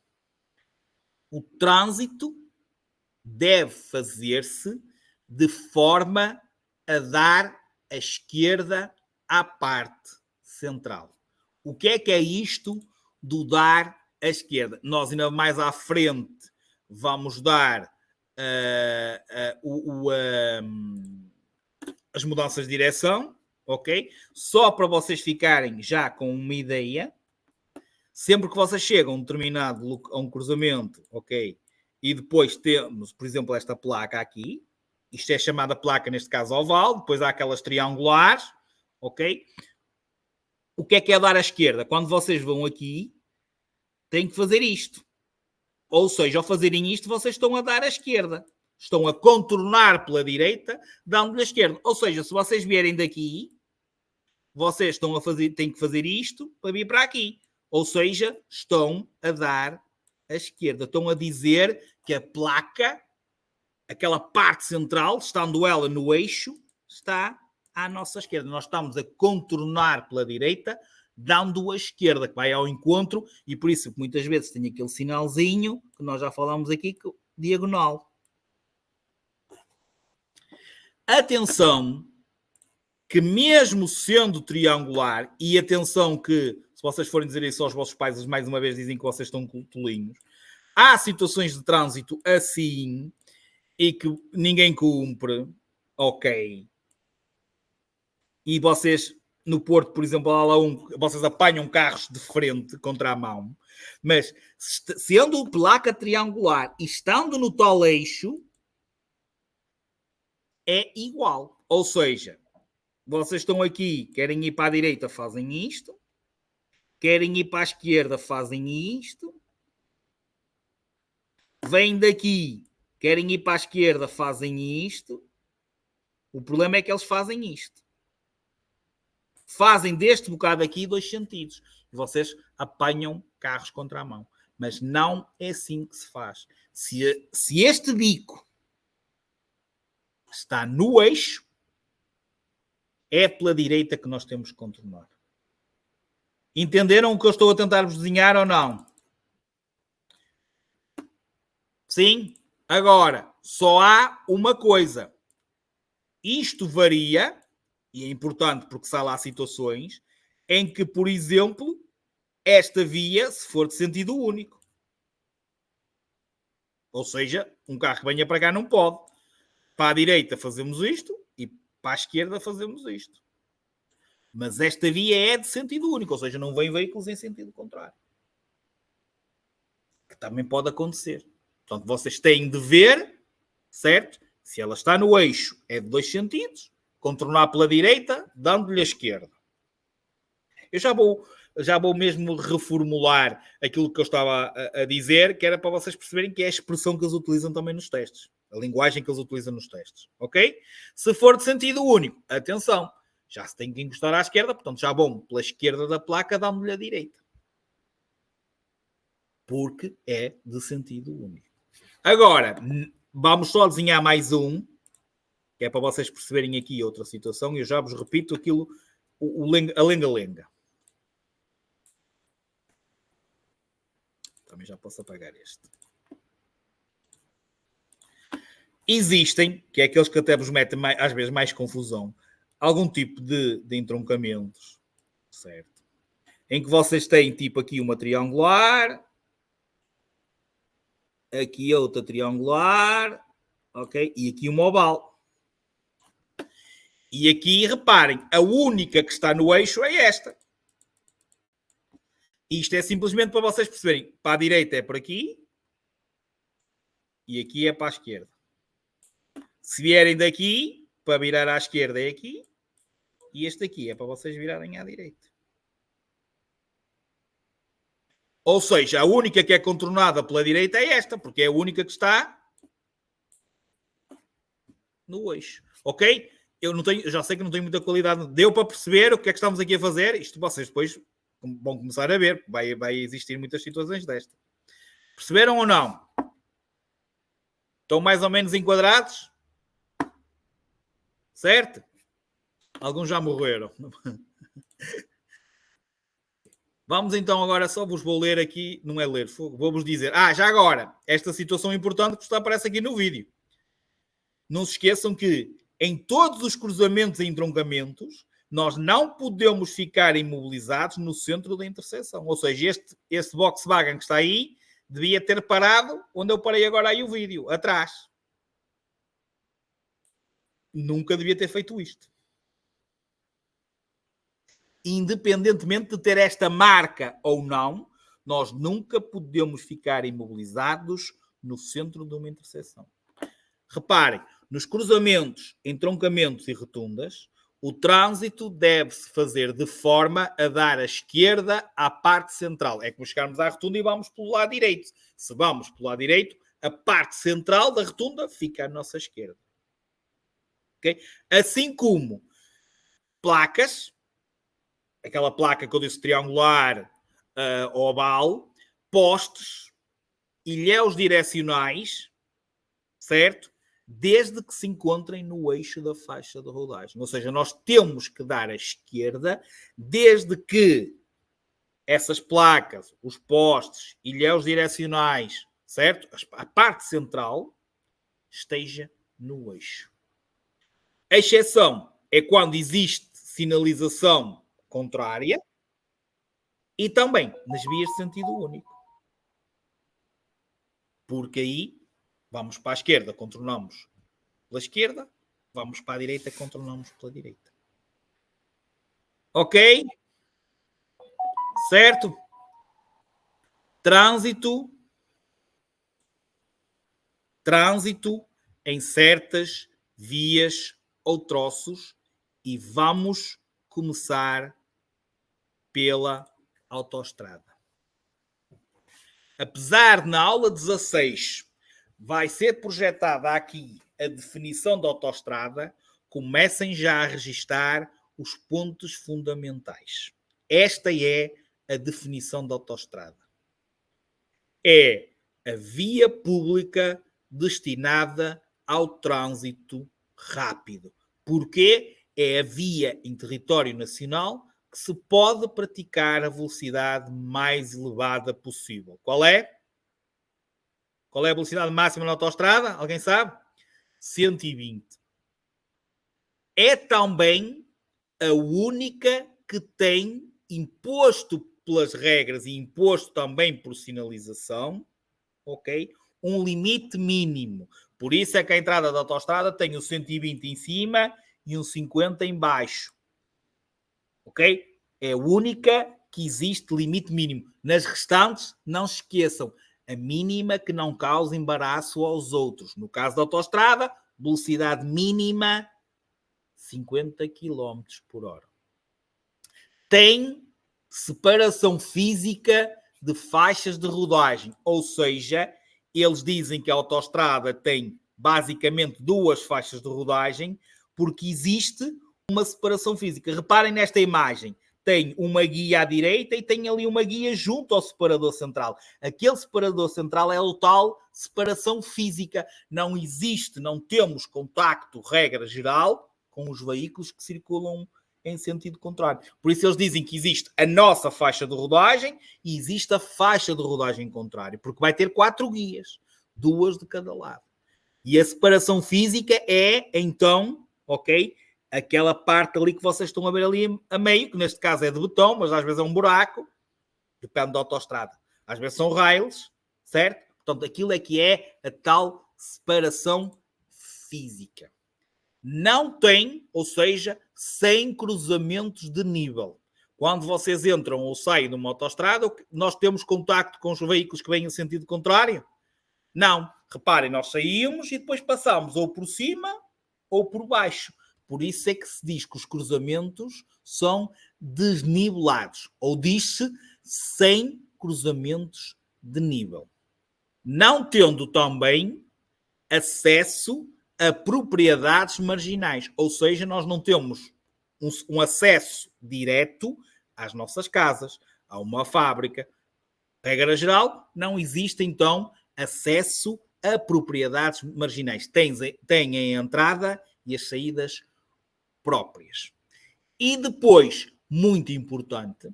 O trânsito deve fazer-se de forma a dar a esquerda à parte central. O que é isto do dar à esquerda? Nós ainda mais à frente vamos dar as mudanças de direção, ok? Só para vocês ficarem já com uma ideia, sempre que vocês chegam a um determinado a um cruzamento, ok? E depois temos, por exemplo, esta placa aqui. Isto é chamada placa, neste caso, oval. Depois há aquelas triangulares, ok? O que é dar à esquerda? Quando vocês vão aqui, têm que fazer isto. Ou seja, ao fazerem isto, vocês estão a dar à esquerda. Estão a contornar pela direita, dando-lhe à esquerda. Ou seja, se vocês vierem daqui, vocês têm que fazer isto para vir para aqui. Ou seja, estão a dar à esquerda. Estão a dizer que a placa, aquela parte central, estando ela no eixo, está à nossa esquerda. Nós estamos a contornar pela direita, dando à esquerda, que vai ao encontro, e por isso muitas vezes tem aquele sinalzinho, que nós já falamos aqui, diagonal. Atenção, que mesmo sendo triangular, e atenção que, se vocês forem dizer isso aos vossos pais, mais uma vez dizem que vocês estão tolinhos, há situações de trânsito assim, e que ninguém cumpre, ok. E vocês, no Porto, por exemplo, vocês apanham carros de frente contra a mão, mas sendo placa triangular e estando no tal eixo, é igual. Ou seja, vocês estão aqui, querem ir para a direita, fazem isto. Querem ir para a esquerda, fazem isto. Vêm daqui, querem ir para a esquerda, fazem isto. O problema é que eles fazem isto. Fazem deste bocado aqui 2 sentidos. Vocês apanham carros contra a mão. Mas não é assim que se faz. Se este bico está no eixo, é pela direita que nós temos que contornar. Entenderam o que eu estou a tentar vos desenhar ou não? Sim? Agora, só há uma coisa. Isto varia, e é importante porque há lá situações, em que, por exemplo, esta via, se for de sentido único. Ou seja, um carro que venha para cá não pode. Para a direita fazemos isto e para a esquerda fazemos isto. Mas esta via é de sentido único, ou seja, não vem veículos em sentido contrário. Que também pode acontecer. Portanto, vocês têm de ver, certo? Se ela está no eixo, é de 2 sentidos. Contornar pela direita, dando-lhe a esquerda. Eu já vou mesmo reformular aquilo que eu estava a dizer, que era para vocês perceberem que é a expressão que eles utilizam também nos testes. A linguagem que eles utilizam nos testes. Ok? Se for de sentido único, atenção, já se tem que encostar à esquerda, portanto já vão pela esquerda da placa, dando-lhe a direita. Porque é de sentido único. Agora, vamos só desenhar mais um, que é para vocês perceberem aqui outra situação, e eu já vos repito aquilo, a lenga-lenga. Também já posso apagar este. Existem, que é aqueles que até vos metem às vezes mais confusão, algum tipo de entroncamentos, certo? Em que vocês têm tipo aqui uma triangular, aqui outra triangular, ok? E aqui uma oval. E aqui, reparem, a única que está no eixo é esta. Isto é simplesmente para vocês perceberem. Para a direita é por aqui. E aqui é para a esquerda. Se vierem daqui, para virar à esquerda é aqui. E este aqui é para vocês virarem à direita. Ou seja, a única que é contornada pela direita é esta, porque é a única que está no eixo. Ok? Eu já sei que não tenho muita qualidade. Deu para perceber o que é que estamos aqui a fazer. Isto vocês depois vão começar a ver. Vai existir muitas situações destas. Perceberam ou não? Estão mais ou menos enquadrados? Certo? Alguns já morreram. Vamos então agora, só vos vou ler aqui, não é ler, vou-vos dizer. Já agora, esta situação importante que aparece aqui no vídeo. Não se esqueçam que em todos os cruzamentos e entroncamentos, nós não podemos ficar imobilizados no centro da interseção. Ou seja, este Volkswagen que está aí, devia ter parado onde eu parei agora aí o vídeo, atrás. Nunca devia ter feito isto. Independentemente de ter esta marca ou não, nós nunca podemos ficar imobilizados no centro de uma interseção. Reparem, nos cruzamentos, entroncamentos e rotundas, o trânsito deve-se fazer de forma a dar a esquerda à parte central. É como chegarmos à rotunda e vamos pelo lado direito. Se vamos pelo lado direito, a parte central da rotunda fica à nossa esquerda. Okay? Assim como placas, aquela placa que eu disse triangular, oval, postes, ilhéus direcionais, certo? Desde que se encontrem no eixo da faixa de rodagem. Ou seja, nós temos que dar à esquerda desde que essas placas, os postes, ilhéus direcionais, certo? A parte central esteja no eixo. A exceção é quando existe sinalização contrária e também nas vias de sentido único. Porque aí vamos para a esquerda, contornamos pela esquerda, vamos para a direita, contornamos pela direita. Ok? Certo? Trânsito em certas vias ou troços E vamos começar pela autoestrada. Apesar de na aula 16 vai ser projetada aqui a definição da autoestrada, comecem já a registar os pontos fundamentais. Esta é a definição da autoestrada. É a via pública destinada ao trânsito rápido. Porque é a via em território nacional que se pode praticar a velocidade mais elevada possível. Qual é? Qual é a velocidade máxima na autoestrada? Alguém sabe? 120. É também a única que tem imposto pelas regras e imposto também por sinalização, ok? Um limite mínimo. Por isso é que a entrada da autoestrada tem o 120 em cima e um 50 em baixo. Ok? É a única que existe limite mínimo. Nas restantes, não se esqueçam, a mínima que não cause embaraço aos outros. No caso da autoestrada, velocidade mínima 50 km por hora. Tem separação física de faixas de rodagem, ou seja, eles dizem que a autoestrada tem basicamente 2 faixas de rodagem, porque existe uma separação física. Reparem nesta imagem, tem uma guia à direita e tem ali uma guia junto ao separador central. Aquele separador central é o tal separação física. Não existe, não temos contacto, regra geral, com os veículos que circulam em sentido contrário. Por isso eles dizem que existe a nossa faixa de rodagem e existe a faixa de rodagem contrária, porque vai ter 4 guias, 2 de cada lado. E a separação física é, então, ok, aquela parte ali que vocês estão a ver ali a meio, que neste caso é de betão, mas às vezes é um buraco, depende da autoestrada. Às vezes são rails, certo? Portanto, aquilo é que é a tal separação física. Não tem, ou seja, sem cruzamentos de nível. Quando vocês entram ou saem numa autoestrada, nós temos contacto com os veículos que vêm em sentido contrário? Não. Reparem, nós saímos e depois passamos ou por cima ou por baixo. Por isso é que se diz que os cruzamentos são desnivelados. Ou diz-se sem cruzamentos de nível. Não tendo também acesso a propriedades marginais. Ou seja, nós não temos um acesso direto às nossas casas, a uma fábrica. Regra geral, não existe então acesso a propriedades marginais. Tem a entrada e as saídas próprias. E depois, muito importante,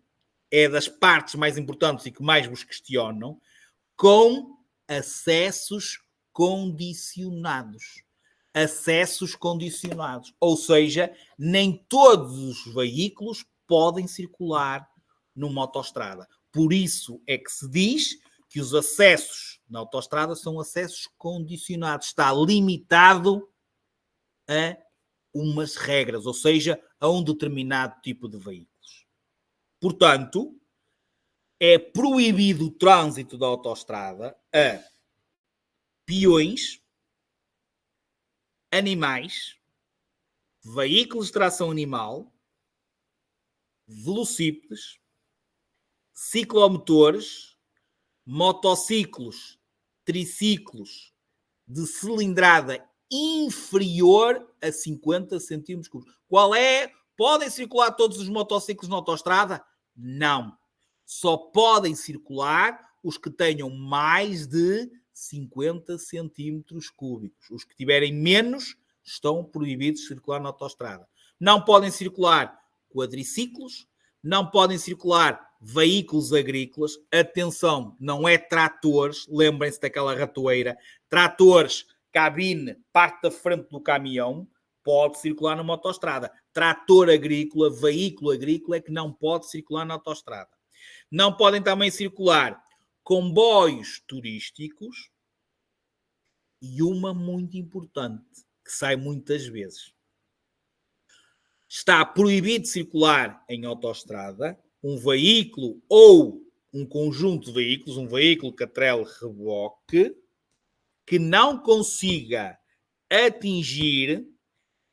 é das partes mais importantes e que mais vos questionam, com acessos condicionados. Acessos condicionados. Ou seja, nem todos os veículos podem circular numa autoestrada. Por isso é que se diz que os acessos na autoestrada são acessos condicionados. Está limitado a umas regras, ou seja, a um determinado tipo de veículos. Portanto, é proibido o trânsito da autoestrada a peões, animais, veículos de tração animal, velocípedes, ciclomotores, motociclos, triciclos de cilindrada inferior a 50 centímetros cúbicos. Qual é? Podem circular todos os motociclos na autoestrada? Não. Só podem circular os que tenham mais de 50 centímetros cúbicos. Os que tiverem menos estão proibidos de circular na autoestrada. Não podem circular quadriciclos, não podem circular veículos agrícolas. Atenção, não é tratores, lembrem-se daquela ratoeira. Tratores, cabine, parte da frente do caminhão, pode circular numa autoestrada. Trator agrícola, veículo agrícola é que não pode circular na autoestrada. Não podem também circular comboios turísticos e uma muito importante, que sai muitas vezes. Está proibido circular em autoestrada um veículo ou um conjunto de veículos, um veículo catrel-reboque, que não consiga atingir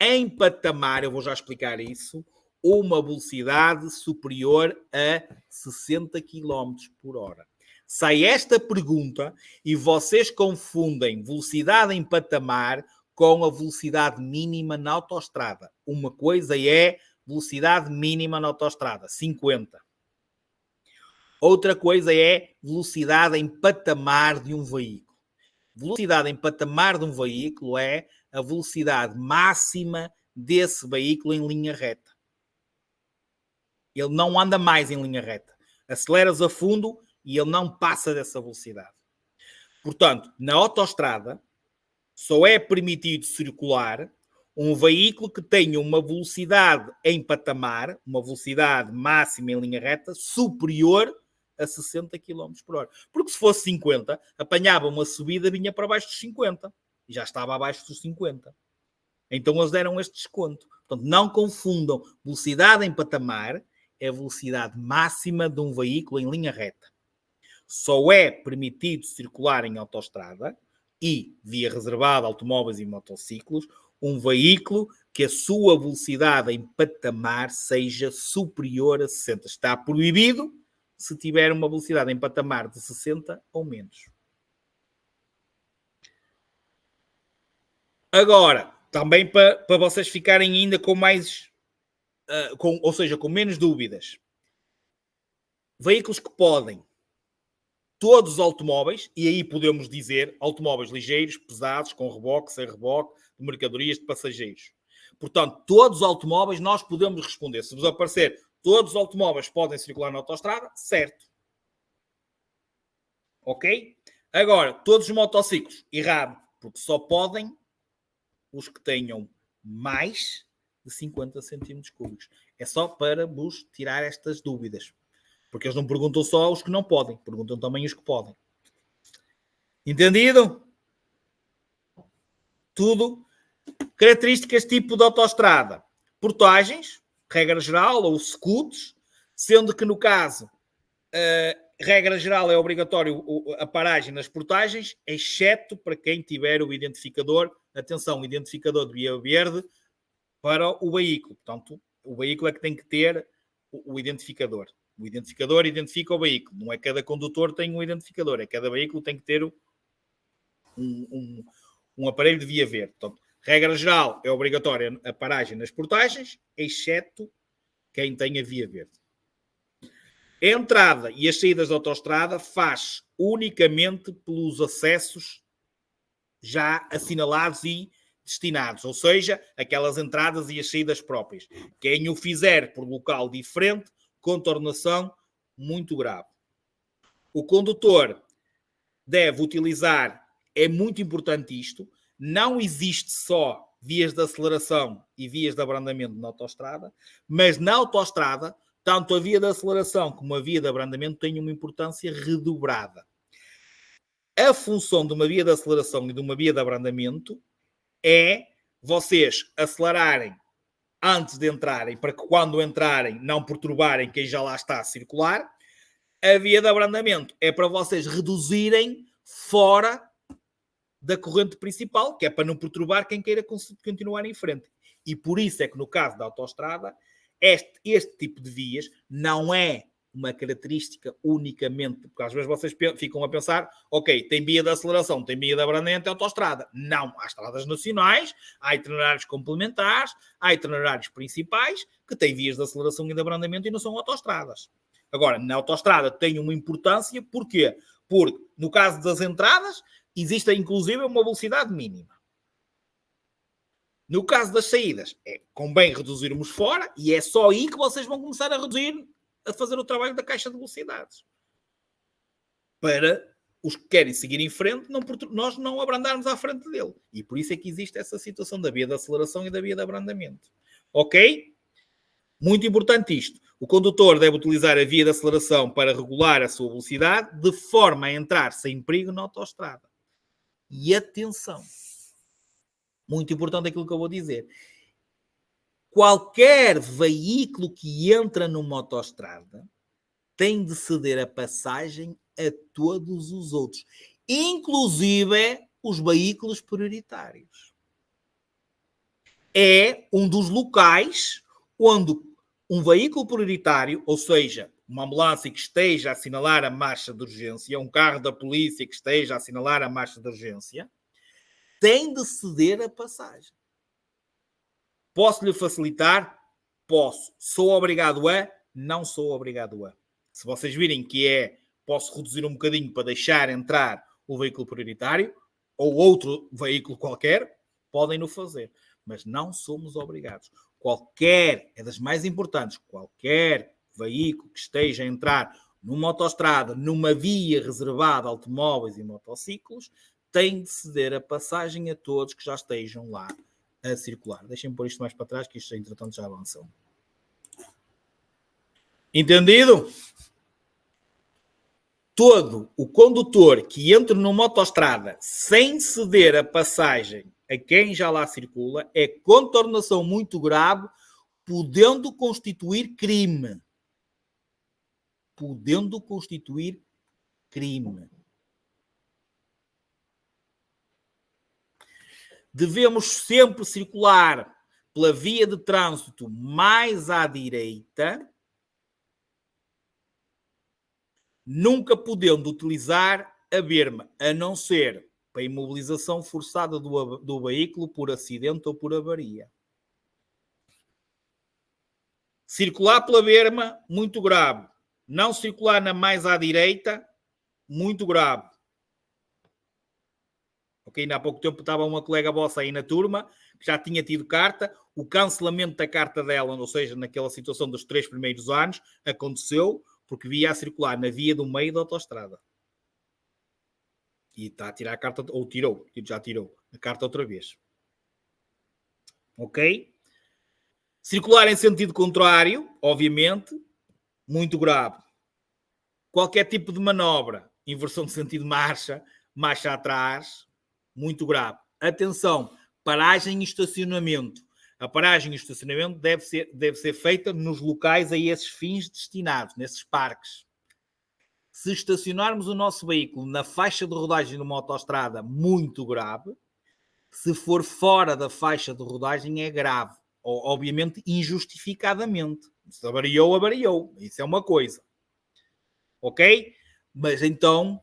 em patamar, eu vou já explicar isso, uma velocidade superior a 60 km por hora. Sai esta pergunta e vocês confundem velocidade em patamar com a velocidade mínima na autoestrada. Uma coisa é velocidade mínima na autoestrada, 50. Outra coisa é velocidade em patamar de um veículo. Velocidade em patamar de um veículo é a velocidade máxima desse veículo em linha reta. Ele não anda mais em linha reta. Aceleras a fundo e ele não passa dessa velocidade. Portanto, na autoestrada, só é permitido circular um veículo que tenha uma velocidade em patamar, uma velocidade máxima em linha reta, superior a 60 km por hora. Porque se fosse 50, apanhava uma subida e vinha para baixo dos 50. E já estava abaixo dos 50. Então eles deram este desconto. Portanto, não confundam. Velocidade em patamar é a velocidade máxima de um veículo em linha reta. Só é permitido circular em autoestrada e via reservada a automóveis e motociclos um veículo que a sua velocidade em patamar seja superior a 60. Está proibido se tiver uma velocidade em patamar de 60 ou menos. Agora, também para vocês ficarem ainda com mais, ou seja, com menos dúvidas. Veículos que podem, todos os automóveis, e aí podemos dizer automóveis ligeiros, pesados, com reboque, sem reboque, de mercadorias, de passageiros. Portanto, todos os automóveis nós podemos responder. Se vos aparecer todos os automóveis podem circular na autoestrada, certo. Ok? Agora, todos os motociclos, errado, porque só podem os que tenham mais de 50 centímetros cúbicos. É só para vos tirar estas dúvidas. Porque eles não perguntam só os que não podem, perguntam também os que podem. Entendido? Tudo. Características tipo de autoestrada. Portagens, regra geral, ou scouts, sendo que no caso, regra geral é obrigatório a paragem nas portagens, exceto para quem tiver o identificador, atenção, identificador de via verde para o veículo. Portanto, o veículo é que tem que ter o identificador. O identificador identifica o veículo. Não é cada condutor tem um identificador, é cada veículo tem que ter um aparelho de via verde. Portanto, regra geral, é obrigatória a paragem nas portagens, exceto quem tem a via verde. A entrada e as saídas da autoestrada faz unicamente pelos acessos já assinalados e destinados, ou seja, aquelas entradas e as saídas próprias. Quem o fizer por local diferente, contornação muito grave. O condutor deve utilizar, é muito importante isto, não existe só vias de aceleração e vias de abrandamento na autoestrada, mas na autoestrada, tanto a via de aceleração como a via de abrandamento têm uma importância redobrada. A função de uma via de aceleração e de uma via de abrandamento é vocês acelerarem antes de entrarem, para que quando entrarem não perturbarem quem já lá está a circular. A via de abrandamento é para vocês reduzirem fora da corrente principal, que é para não perturbar quem queira continuar em frente. E por isso é que no caso da autoestrada, este tipo de vias não é uma característica unicamente, porque às vezes vocês ficam a pensar, ok, tem via de aceleração, tem via de abrandamento, é autoestrada. Não, há estradas nacionais, há itinerários complementares, há itinerários principais que têm vias de aceleração e de abrandamento e não são autoestradas. Agora, na autoestrada tem uma importância, porquê? Porque no caso das entradas, existe inclusive uma velocidade mínima. No caso das saídas, convém reduzirmos fora e é só aí que vocês vão começar a reduzir, a fazer o trabalho da caixa de velocidades. Para os que querem seguir em frente, nós não abrandarmos à frente dele. E por isso é que existe essa situação da via de aceleração e da via de abrandamento. Ok? Muito importante isto. O condutor deve utilizar a via de aceleração para regular a sua velocidade, de forma a entrar sem perigo na autoestrada. E atenção, muito importante aquilo que eu vou dizer. Qualquer veículo que entra numa autoestrada tem de ceder a passagem a todos os outros, inclusive os veículos prioritários. é um dos locais onde um veículo prioritário, ou seja, uma ambulância que esteja a assinalar a marcha de urgência, um carro da polícia que esteja a assinalar a marcha de urgência, tem de ceder a passagem. Posso-lhe facilitar? Posso. Sou obrigado a? Não sou obrigado a. Se vocês virem que posso reduzir um bocadinho para deixar entrar o veículo prioritário ou outro veículo qualquer, podem-no fazer. Mas não somos obrigados. É das mais importantes, qualquer veículo que esteja a entrar numa autoestrada, numa via reservada a automóveis e motociclos, tem de ceder a passagem a todos que já estejam lá a circular. Deixem-me pôr isto mais para trás, que isto, entretanto, já avançou. Entendido? Todo o condutor que entra numa autoestrada sem ceder a passagem a quem já lá circula é contornação muito grave, podendo constituir crime. Podendo constituir crime. Devemos sempre circular pela via de trânsito mais à direita, nunca podendo utilizar a berma, a não ser para imobilização forçada do veículo por acidente ou por avaria. Circular pela berma, muito grave. Não circular na mais à direita, muito grave. Ok, ainda há pouco tempo estava uma colega vossa aí na turma, que já tinha tido carta, o cancelamento da carta dela, ou seja, naquela situação dos 3 primeiros anos, aconteceu porque via a circular na via do meio da autoestrada. E está a tirar a carta, ou já tirou a carta outra vez. Ok? Circular em sentido contrário, obviamente, muito grave. Qualquer tipo de manobra, inversão de sentido de marcha atrás, muito grave. Atenção, paragem e estacionamento. A paragem e estacionamento deve ser feita nos locais a esses fins destinados, nesses parques. Se estacionarmos o nosso veículo na faixa de rodagem de uma autoestrada, muito grave. Se for fora da faixa de rodagem, é grave. Ou, obviamente, injustificadamente. Se avariou, avariou. Isso é uma coisa. Ok? Mas então,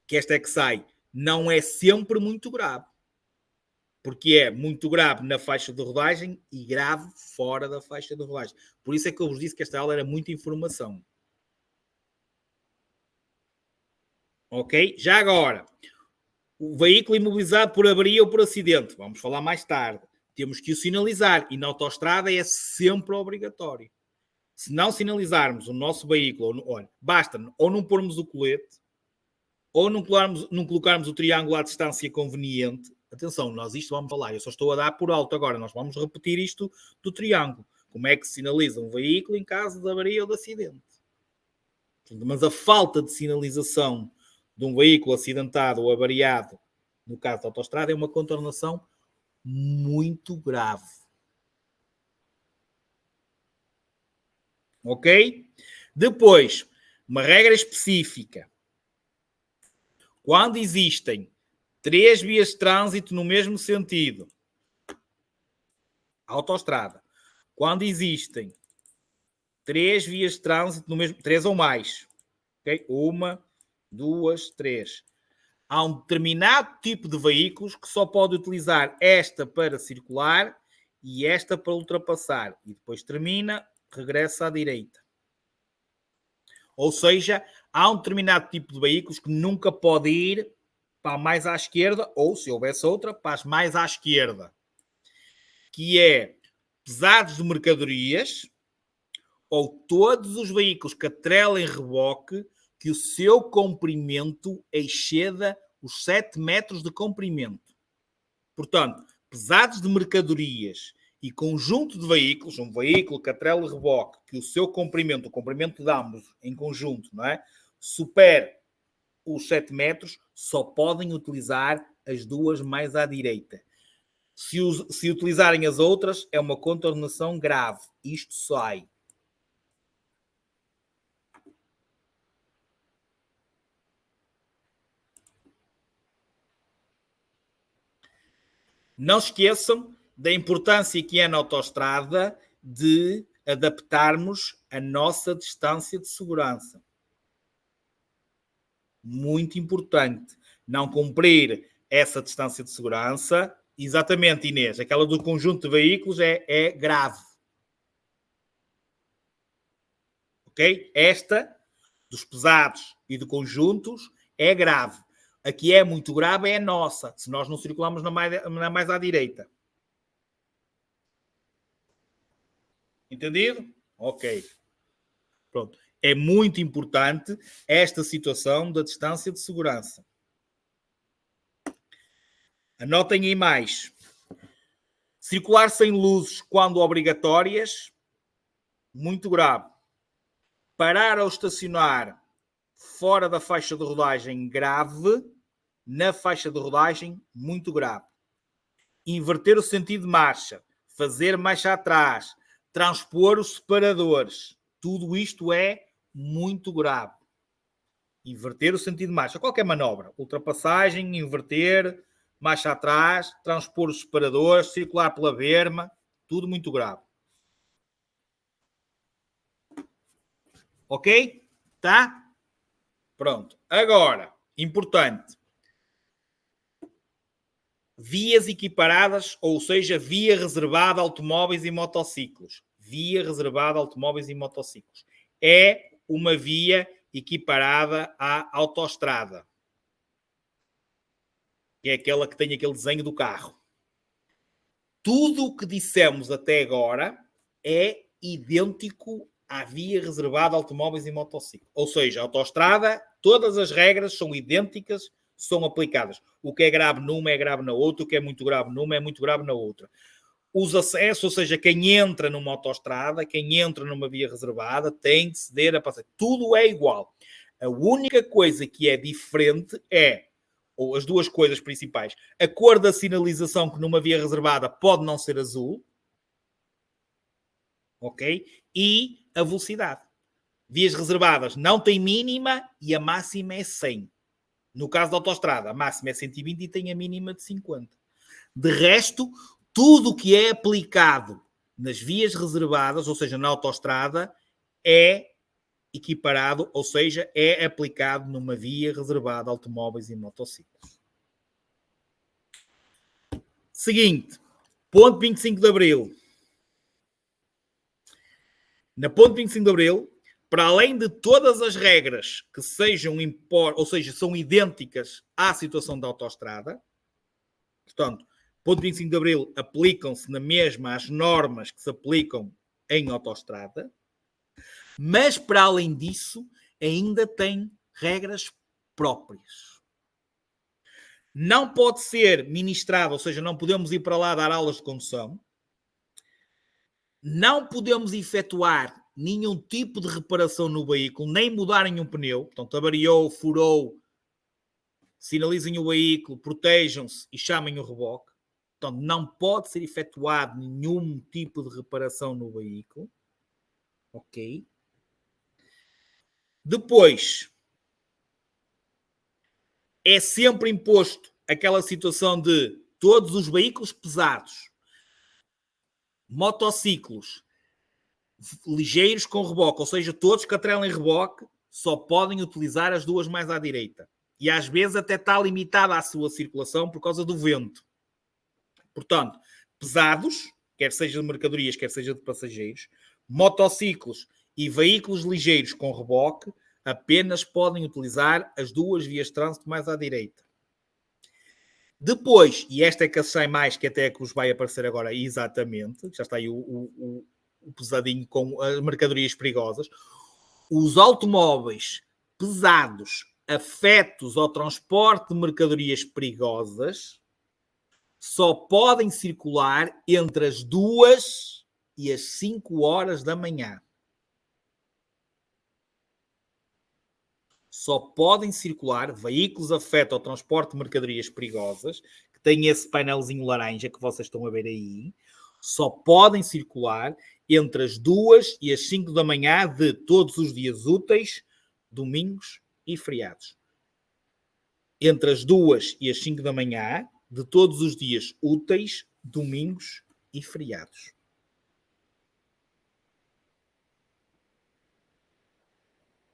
que esta é que sai. Não é sempre muito grave. Porque é muito grave na faixa de rodagem e grave fora da faixa de rodagem. Por isso é que eu vos disse que esta aula era muita informação. Ok? Já agora, o veículo imobilizado por avaria ou por acidente. Vamos falar mais tarde. Temos que o sinalizar. E na autoestrada é sempre obrigatório. Se não sinalizarmos o nosso veículo, olha, basta ou não pormos o colete, ou não colocarmos o triângulo à distância conveniente. Atenção, nós isto vamos falar. Eu só estou a dar por alto agora. Nós vamos repetir isto do triângulo. Como é que se sinaliza um veículo em caso de avaria ou de acidente. Mas a falta de sinalização de um veículo acidentado ou avariado, no caso da autoestrada, é uma contornação muito grave. Ok? Depois, uma regra específica. Quando existem 3 vias de trânsito no mesmo sentido, autoestrada, quando existem 3 vias de trânsito no mesmo, 3 ou mais, ok? 1, 2, 3. Há um determinado tipo de veículos que só pode utilizar esta para circular e esta para ultrapassar. E depois termina, regressa à direita. Ou seja, há um determinado tipo de veículos que nunca pode ir para mais à esquerda, ou se houvesse outra, para as mais à esquerda. Que é pesados de mercadorias ou todos os veículos que atrelem reboque que o seu comprimento exceda os 7 metros de comprimento. Portanto, pesados de mercadorias e conjunto de veículos, um veículo que atrela reboque, que o seu comprimento, o comprimento de ambos em conjunto, não é? Supere os 7 metros, só podem utilizar as duas mais à direita. Se utilizarem as outras, é uma contornação grave. Isto sai. Não esqueçam da importância que é na autoestrada de adaptarmos a nossa distância de segurança. Muito importante. Não cumprir essa distância de segurança, exatamente, Inês, aquela do conjunto de veículos é grave. Ok? Esta, dos pesados e de conjuntos, é grave. A que é muito grave é a nossa, se nós não circulamos na mais à direita. Entendido? Ok. Pronto. É muito importante esta situação da distância de segurança. Anotem aí mais. Circular sem luzes quando obrigatórias, muito grave. Parar ou estacionar fora da faixa de rodagem, grave. Na faixa de rodagem, muito grave. Inverter o sentido de marcha, fazer marcha atrás, transpor os separadores, tudo isto é muito grave. Inverter o sentido de marcha, qualquer manobra, ultrapassagem, inverter, marcha atrás, transpor os separadores, circular pela berma, tudo muito grave. Ok? Tá? Pronto. Agora, importante. Vias equiparadas, ou seja, via reservada a automóveis e motociclos. Via reservada a automóveis e motociclos. É uma via equiparada à autoestrada. Que é aquela que tem aquele desenho do carro. Tudo o que dissemos até agora é idêntico à via reservada a automóveis e motociclos. Ou seja, a autoestrada, todas as regras são idênticas, são aplicadas. O que é grave numa é grave na outra, o que é muito grave numa é muito grave na outra. Os acessos, ou seja, quem entra numa autoestrada, quem entra numa via reservada, tem de ceder a passagem. Tudo é igual. A única coisa que é diferente é, ou as duas coisas principais, a cor da sinalização, que numa via reservada pode não ser azul, ok? E a velocidade. Vias reservadas não tem mínima e a máxima é 100. No caso da autoestrada, a máxima é 120 e tem a mínima de 50. De resto, tudo o que é aplicado nas vias reservadas, ou seja, na autoestrada, é equiparado, ou seja, é aplicado numa via reservada a automóveis e motociclos. Seguinte, ponto 25 de Abril. Na ponto 25 de Abril, para além de todas as regras que sejam ou seja, são idênticas à situação da autoestrada, portanto, ponto 25 de Abril aplicam-se na mesma as normas que se aplicam em autoestrada, mas para além disso, ainda tem regras próprias. Não pode ser ministrado, ou seja, não podemos ir para lá dar aulas de condução. Não podemos efetuar nenhum tipo de reparação no veículo, nem mudar nenhum pneu. Portanto, avariou, furou, sinalizem o veículo, protejam-se e chamem o reboque. Portanto, não pode ser efetuado nenhum tipo de reparação no veículo. Ok? Depois, é sempre imposto aquela situação de todos os veículos pesados, motociclos, ligeiros com reboque, ou seja, todos que atrelem reboque, só podem utilizar as duas mais à direita. E às vezes até está limitada a sua circulação por causa do vento. Portanto, pesados, quer seja de mercadorias, quer seja de passageiros, motociclos e veículos ligeiros com reboque apenas podem utilizar as duas vias de trânsito mais à direita. Depois, e esta é que achei mais, que até que vos vai aparecer agora exatamente, já está aí o pesadinho com as mercadorias perigosas, os automóveis pesados afetos ao transporte de mercadorias perigosas só podem circular entre as 2 e as 5 horas da manhã. Só podem circular veículos afetos ao transporte de mercadorias perigosas, que têm esse painelzinho laranja que vocês estão a ver aí, só podem circular entre as 2 e as 5 da manhã de todos os dias úteis, domingos e feriados. Entre as 2 e as 5 da manhã de todos os dias úteis, domingos e feriados.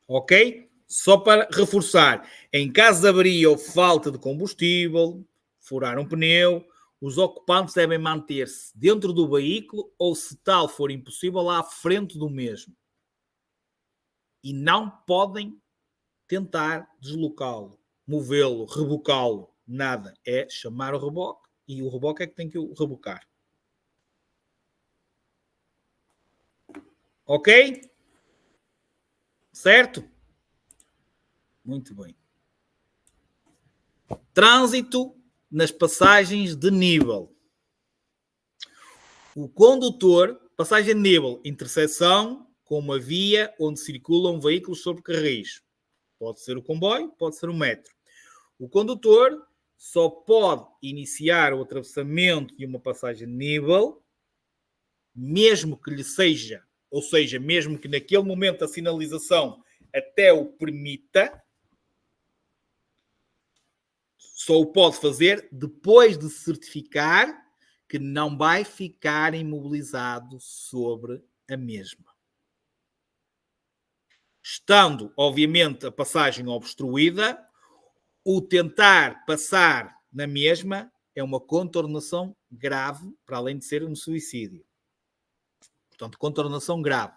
Ok? Só para reforçar, em caso de avaria ou falta de combustível, furar um pneu, os ocupantes devem manter-se dentro do veículo ou, se tal for impossível, à frente do mesmo. E não podem tentar deslocá-lo, movê-lo, rebocá-lo. Nada. É chamar o reboque e o reboque é que tem que o rebocar. Ok? Certo? Muito bem. Trânsito nas passagens de nível. O condutor, passagem de nível, interseção com uma via onde circulam veículos sobre carris. Pode ser o comboio, pode ser o metro. O condutor só pode iniciar o atravessamento de uma passagem de nível, mesmo que lhe seja, ou seja, mesmo que naquele momento a sinalização até o permita, só o pode fazer depois de certificar que não vai ficar imobilizado sobre a mesma. Estando, obviamente, a passagem obstruída, o tentar passar na mesma é uma contornação grave, para além de ser um suicídio. Portanto, contornação grave.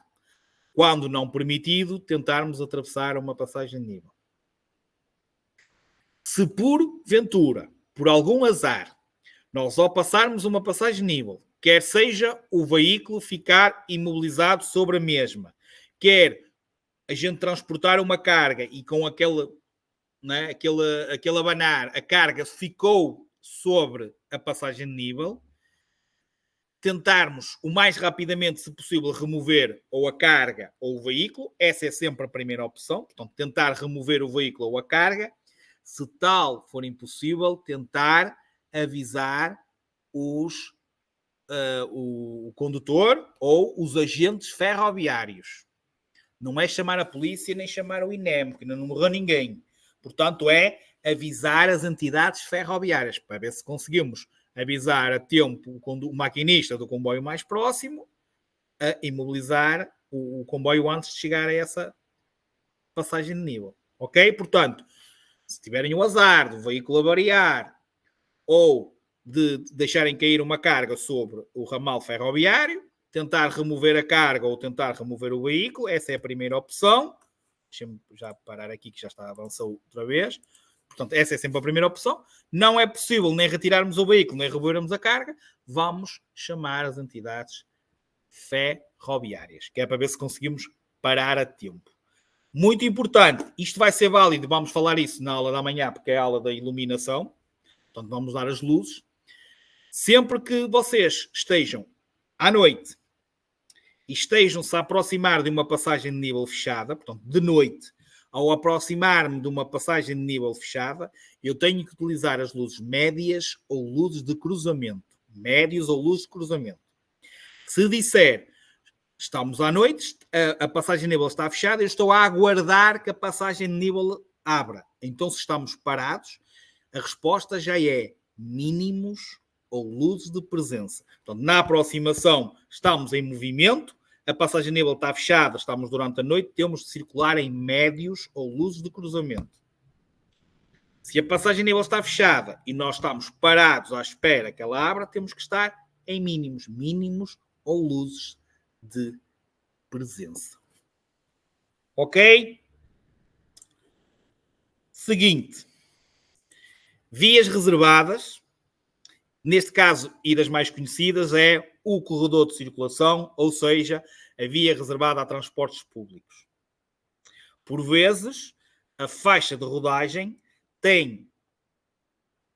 Quando não permitido, tentarmos atravessar uma passagem de nível. Se por ventura, por algum azar, nós ao passarmos uma passagem de nível, quer seja o veículo ficar imobilizado sobre a mesma, quer a gente transportar uma carga e com aquele abanar, a carga ficou sobre a passagem de nível, tentarmos o mais rapidamente, se possível, remover ou a carga ou o veículo. Essa é sempre a primeira opção. Portanto, tentar remover o veículo ou a carga. Se tal for impossível, tentar avisar o condutor ou os agentes ferroviários. Não é chamar a polícia nem chamar o INEM, porque não morreu ninguém. Portanto, é avisar as entidades ferroviárias para ver se conseguimos avisar a tempo o maquinista do comboio mais próximo a imobilizar o comboio antes de chegar a essa passagem de nível. Ok? Portanto, se tiverem o azar do veículo avariar ou de deixarem cair uma carga sobre o ramal ferroviário, tentar remover a carga ou tentar remover o veículo, essa é a primeira opção. Deixa-me já parar aqui que já está avançou outra vez. Portanto, essa é sempre a primeira opção. Não é possível nem retirarmos o veículo, nem removermos a carga. Vamos chamar as entidades ferroviárias, que é para ver se conseguimos parar a tempo. Muito importante, isto vai ser válido, vamos falar isso na aula da manhã, porque é a aula da iluminação. Portanto, vamos dar as luzes. Sempre que vocês estejam à noite e estejam-se a aproximar de uma passagem de nível fechada, portanto, de noite, ao aproximar-me de uma passagem de nível fechada, eu tenho que utilizar as luzes médias ou luzes de cruzamento. Médios ou luzes de cruzamento. Se disser, estamos à noite, a passagem de nível está fechada, eu estou a aguardar que a passagem de nível abra. Então, se estamos parados, a resposta já é mínimos ou luzes de presença. Portanto, na aproximação estamos em movimento, a passagem de nível está fechada, estamos durante a noite, temos de circular em médios ou luzes de cruzamento. Se a passagem de nível está fechada e nós estamos parados à espera que ela abra, temos que estar em mínimos ou luzes de presença. Ok? Seguinte. Vias reservadas. Neste caso, e das mais conhecidas, é o corredor de circulação, ou seja, a via reservada a transportes públicos. Por vezes, a faixa de rodagem tem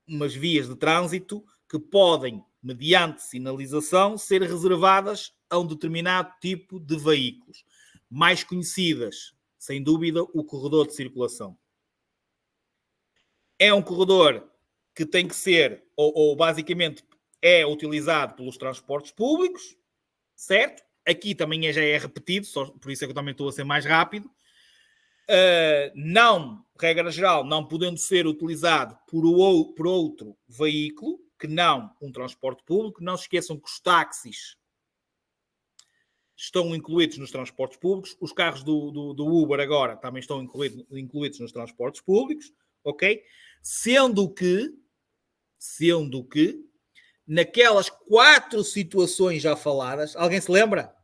umas vias de trânsito que podem, mediante sinalização, ser reservadas a um determinado tipo de veículos. Mais conhecidas, sem dúvida, o corredor de circulação. É um corredor que tem que ser, ou basicamente é utilizado pelos transportes públicos, certo? Aqui também já é repetido, só por isso é que eu também estou a ser mais rápido. Não, regra geral, não podendo ser utilizado por outro veículo, que não um transporte público. Não se esqueçam que os táxis estão incluídos nos transportes públicos. Os carros do Uber agora também estão incluídos nos transportes públicos, ok? Sendo que naquelas 4 situações já faladas, alguém se lembra?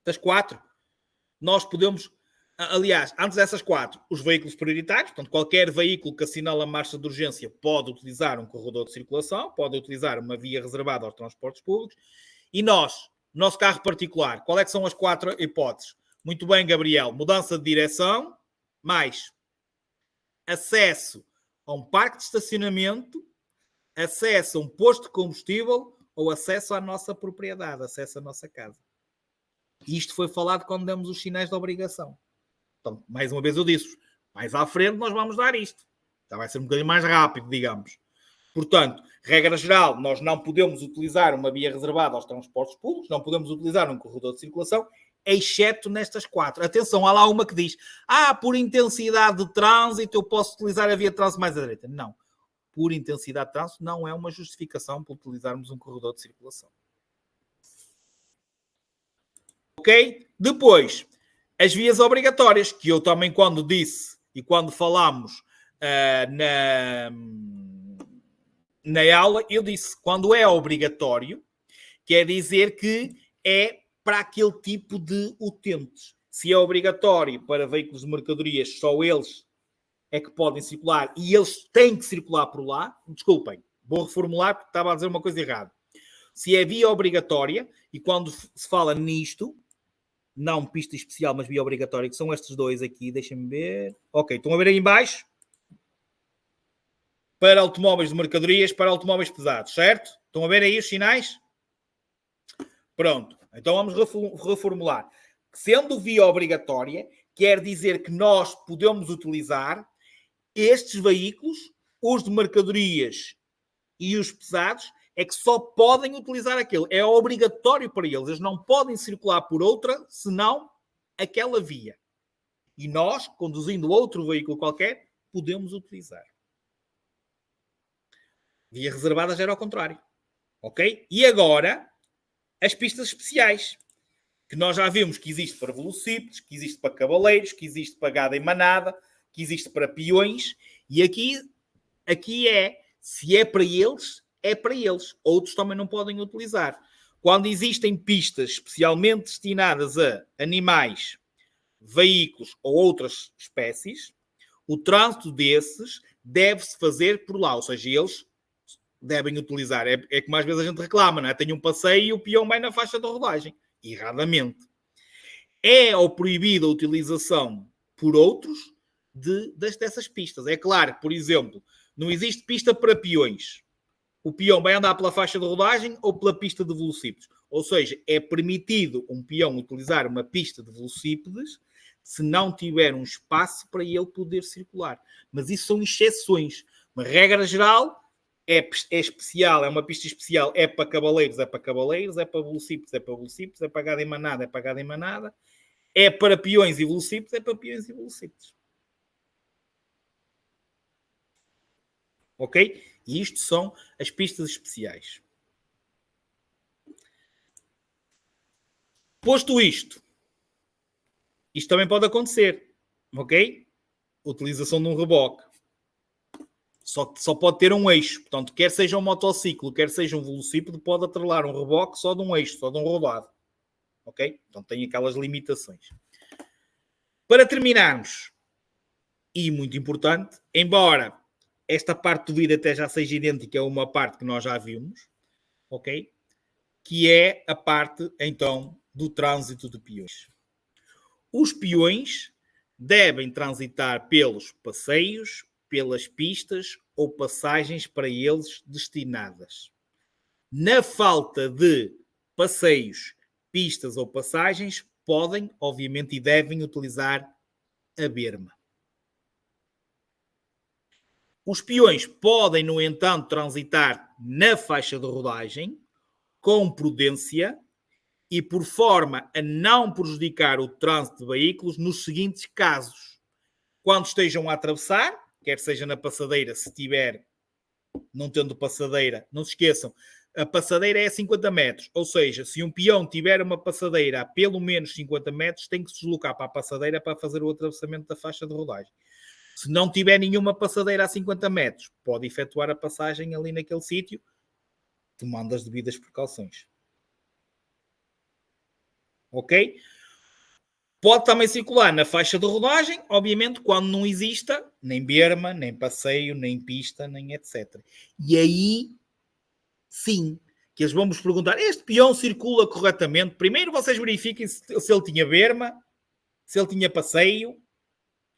Das 4? Nós podemos, aliás, antes dessas 4, os veículos prioritários, portanto, qualquer veículo que assinala a marcha de urgência pode utilizar um corredor de circulação, pode utilizar uma via reservada aos transportes públicos. E nós, nosso carro particular, qual é que são as 4 hipóteses? Muito bem, Gabriel. Mudança de direção, mais acesso a um parque de estacionamento, acesso a um posto de combustível ou acesso à nossa propriedade, acesso à nossa casa. Isto foi falado quando demos os sinais de obrigação. Então, mais uma vez eu disse, mais à frente nós vamos dar isto. Já vai ser um bocadinho mais rápido, digamos. Portanto, regra geral, nós não podemos utilizar uma via reservada aos transportes públicos, não podemos utilizar um corredor de circulação, exceto nestas 4. Atenção, há lá uma que diz, por intensidade de trânsito eu posso utilizar a via de trânsito mais à direita. Não. Por intensidade de trânsito não é uma justificação para utilizarmos um corredor de circulação. Ok? Depois, as vias obrigatórias, que eu também quando disse e quando falámos na aula, eu disse, quando é obrigatório, quer dizer que é para aquele tipo de utentes. Se é obrigatório para veículos de mercadorias, só eles é que podem circular e eles têm que circular por lá. Desculpem, vou reformular porque estava a dizer uma coisa errada. Se é via obrigatória, e quando se fala nisto, não pista especial, mas via obrigatória, que são estes dois aqui, deixem-me ver. Ok, estão a ver aí em baixo? Para automóveis de mercadorias, para automóveis pesados, certo? Estão a ver aí os sinais? Pronto, então vamos reformular. Sendo via obrigatória, quer dizer que nós podemos utilizar estes veículos, os de mercadorias e os pesados, é que só podem utilizar aquele. É obrigatório para eles. Eles não podem circular por outra, senão aquela via. E nós, conduzindo outro veículo qualquer, podemos utilizar. Via reservada já era ao contrário. Ok? E agora, as pistas especiais. Que nós já vimos que existe para velocípedes, que existe para cavaleiros, que existe para gado em manada, que existe para peões. E aqui é, se é para eles, é para eles. Outros também não podem utilizar. Quando existem pistas especialmente destinadas a animais, veículos ou outras espécies, o trânsito desses deve-se fazer por lá. Ou seja, eles devem utilizar. É como às vezes a gente reclama, não é? Tem um passeio e o peão vai na faixa de rodagem. Erradamente. É ou proibida a utilização por outros dessas pistas. É claro, por exemplo, não existe pista para peões. O peão vai andar pela faixa de rodagem ou pela pista de velocípedes. Ou seja, é permitido um peão utilizar uma pista de velocípedes se não tiver um espaço para ele poder circular. Mas isso são exceções. Uma regra geral é especial, é uma pista especial, é para cavaleiros, é para cavaleiros, é para velocípedes, é para velocípedes, é para gado em manada, é para gado em manada, é para peões e velocípedes, é para peões e velocípedes. Ok? E isto são as pistas especiais. Posto isto também pode acontecer, ok? Utilização de um reboque. Só pode ter um eixo. Portanto, quer seja um motociclo, quer seja um velocípede, pode atrelar um reboque só de um eixo, só de um rodado. Ok? Então tem aquelas limitações. Para terminarmos, e muito importante, embora esta parte do vídeo até já seja idêntica a uma parte que nós já vimos, ok? Que é a parte, então, do trânsito de peões. Os peões devem transitar pelos passeios, pelas pistas ou passagens para eles destinadas. Na falta de passeios, pistas ou passagens, podem, obviamente, e devem utilizar a berma. Os peões podem, no entanto, transitar na faixa de rodagem com prudência e por forma a não prejudicar o trânsito de veículos nos seguintes casos. Quando estejam a atravessar, quer seja na passadeira, se tiver, não tendo passadeira, não se esqueçam, a passadeira é 50 metros, ou seja, se um peão tiver uma passadeira a pelo menos 50 metros, tem que se deslocar para a passadeira para fazer o atravessamento da faixa de rodagem. Se não tiver nenhuma passadeira a 50 metros, pode efetuar a passagem ali naquele sítio, tomando as devidas precauções. Ok? Pode também circular na faixa de rodagem, obviamente, quando não exista nem berma, nem passeio, nem pista, nem etc. E aí, sim, que eles vão vos perguntar, este peão circula corretamente? Primeiro vocês verifiquem se ele tinha berma, se ele tinha passeio,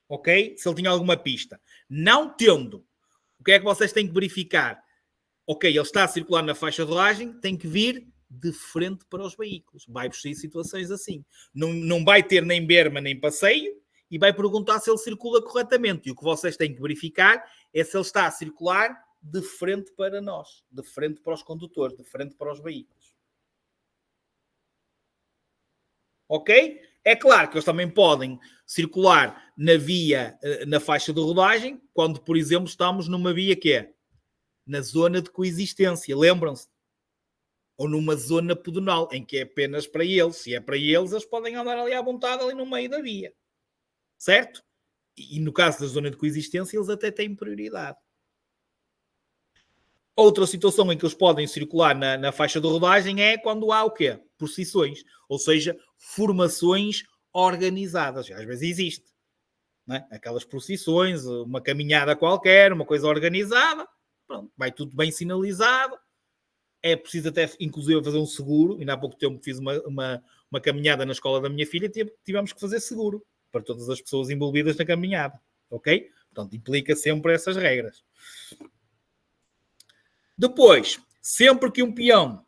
ok? Se ele tinha alguma pista. Não tendo, o que é que vocês têm que verificar? Ok, ele está a circular na faixa de rodagem, tem que vir de frente para os veículos. Vai ser situações assim. Não vai ter nem berma nem passeio e vai perguntar se ele circula corretamente. E o que vocês têm que verificar é se ele está a circular de frente para nós, de frente para os condutores, de frente para os veículos. Ok? É claro que eles também podem circular na via, na faixa de rodagem, quando, por exemplo, estamos numa via que é na zona de coexistência. Lembram-se? Ou numa zona pedonal, em que é apenas para eles. Se é para eles, eles podem andar ali à vontade, ali no meio da via. Certo? E no caso da zona de coexistência, eles até têm prioridade. Outra situação em que eles podem circular na faixa de rodagem é quando há o quê? Procissões. Ou seja, formações organizadas. Às vezes existe. Não é? Aquelas procissões, uma caminhada qualquer, uma coisa organizada. Pronto, vai tudo bem sinalizado. É preciso até, inclusive, fazer um seguro. Ainda há pouco tempo fiz uma caminhada na escola da minha filha e tivemos que fazer seguro para todas as pessoas envolvidas na caminhada. Ok? Portanto, implica sempre essas regras. Depois, sempre que um peão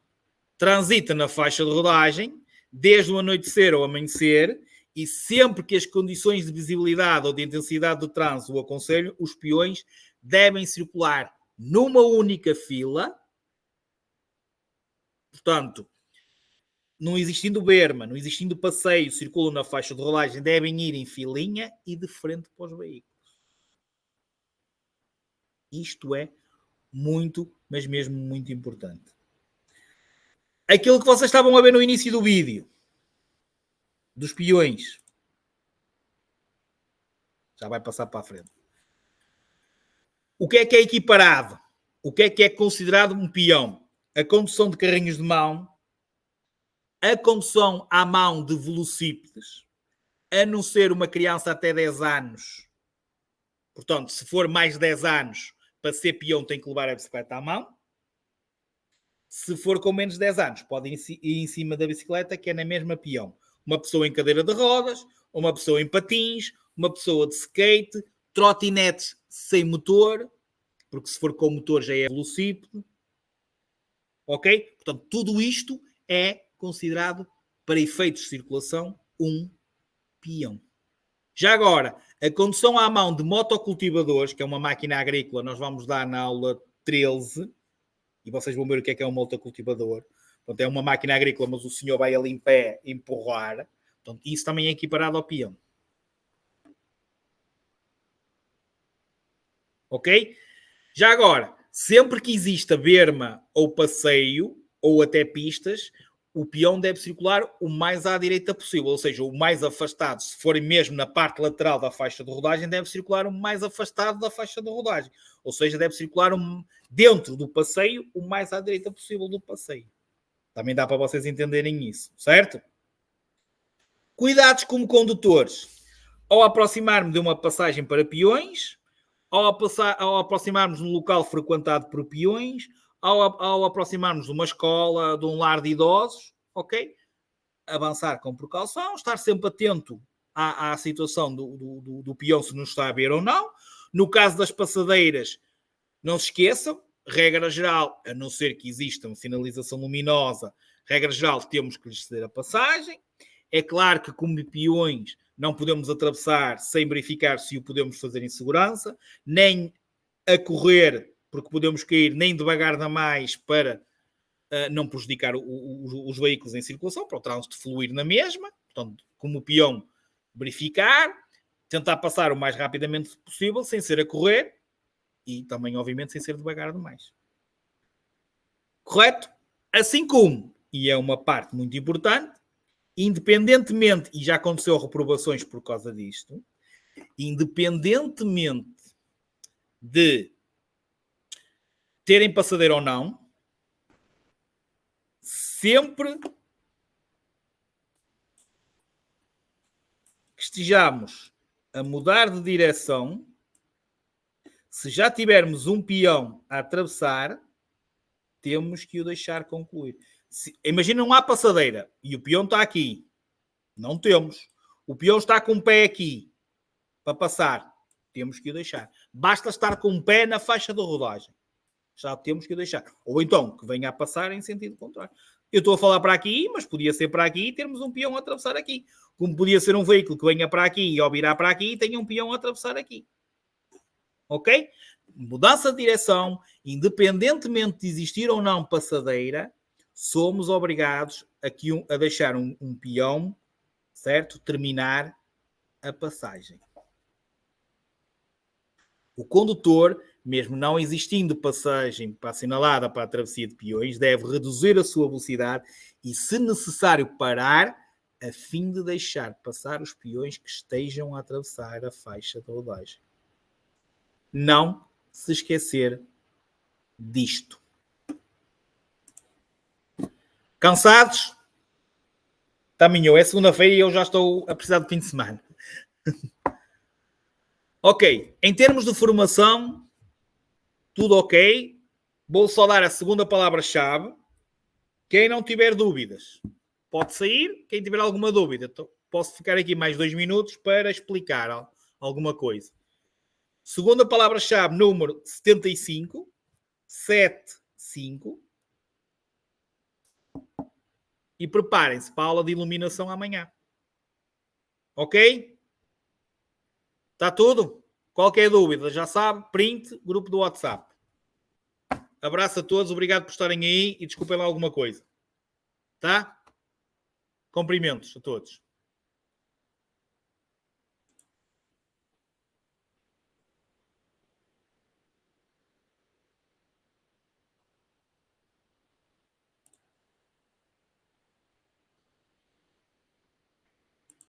transita na faixa de rodagem, desde o anoitecer ao amanhecer, e sempre que as condições de visibilidade ou de intensidade do trânsito o aconselham, os peões devem circular numa única fila. Portanto, não existindo berma, não existindo passeio, circulam na faixa de rodagem, devem ir em filinha e de frente para os veículos. Isto é muito, mas mesmo muito importante. Aquilo que vocês estavam a ver no início do vídeo, dos peões, já vai passar para a frente. O que é equiparado? O que é considerado um peão? A condução de carrinhos de mão, a condução à mão de velocípedes, a não ser uma criança até 10 anos. Portanto, se for mais de 10 anos, para ser peão tem que levar a bicicleta à mão. Se for com menos de 10 anos, pode ir em cima da bicicleta, que é na mesma peão. Uma pessoa em cadeira de rodas, uma pessoa em patins, uma pessoa de skate, trotinetes sem motor, porque se for com motor já é velocípede. Ok? Portanto, tudo isto é considerado, para efeitos de circulação, um peão. Já agora, a condução à mão de motocultivadores, que é uma máquina agrícola, nós vamos dar na aula 13, e vocês vão ver o que é um motocultivador. Portanto, é uma máquina agrícola, mas o senhor vai ali em pé empurrar. Portanto, isso também é equiparado ao peão. Ok? Já agora, sempre que exista berma ou passeio, ou até pistas, o peão deve circular o mais à direita possível, ou seja, o mais afastado, se for mesmo na parte lateral da faixa de rodagem, deve circular o mais afastado da faixa de rodagem, ou seja, deve circular dentro do passeio o mais à direita possível do passeio. Também dá para vocês entenderem isso, certo? Cuidados como condutores. Ao aproximar-me de uma passagem para peões, ao aproximarmos de um local frequentado por peões, ao aproximarmos de uma escola, de um lar de idosos, ok? Avançar com precaução, estar sempre atento à situação do peão, se nos está a ver ou não. No caso das passadeiras, não se esqueçam, regra geral, a não ser que exista uma sinalização luminosa, regra geral, temos que lhes ceder a passagem. É claro que, como peões, não podemos atravessar sem verificar se o podemos fazer em segurança, nem a correr, porque podemos cair, nem devagar demais para não prejudicar os veículos em circulação, para o trânsito fluir na mesma. Portanto, como peão, verificar. tentar passar o mais rapidamente possível, sem ser a correr e também, obviamente, sem ser devagar demais. Correto? Assim como, e é uma parte muito importante, independentemente, e já aconteceu reprovações por causa disto, independentemente de terem passadeira ou não, sempre que estejamos a mudar de direção, se já tivermos um peão a atravessar, temos que o deixar concluir. Imagina, não há passadeira e o peão está aqui. Não temos. O peão está com o pé aqui para passar. Temos que o deixar. Basta estar com o pé na faixa de rodagem. Já temos que o deixar. Ou então, que venha a passar em sentido contrário. Eu estou a falar para aqui, mas podia ser para aqui e termos um peão a atravessar aqui. Como podia ser um veículo que venha para aqui e ao virar para aqui tenha um peão a atravessar aqui. Ok? Mudança de direção, independentemente de existir ou não passadeira, somos obrigados aqui a deixar um peão, certo? Terminar a passagem. O condutor, mesmo não existindo passagem assinalada para a travessia de peões, deve reduzir a sua velocidade e, se necessário, parar a fim de deixar passar os peões que estejam a atravessar a faixa de rodagem. Não se esquecer disto. Cansados? Taminho, é segunda-feira e eu já estou a precisar de fim de semana. Ok, em termos de formação, tudo ok. Vou só dar a segunda palavra-chave. Quem não tiver dúvidas, pode sair. Quem tiver alguma dúvida, posso ficar aqui mais 2 minutos para explicar alguma coisa. Segunda palavra-chave, número 75. 75. E preparem-se para a aula de iluminação amanhã. Ok? Está tudo? Qualquer dúvida, já sabe, print, grupo do WhatsApp. Abraço a todos, obrigado por estarem aí e desculpem lá alguma coisa. Tá? Cumprimentos a todos.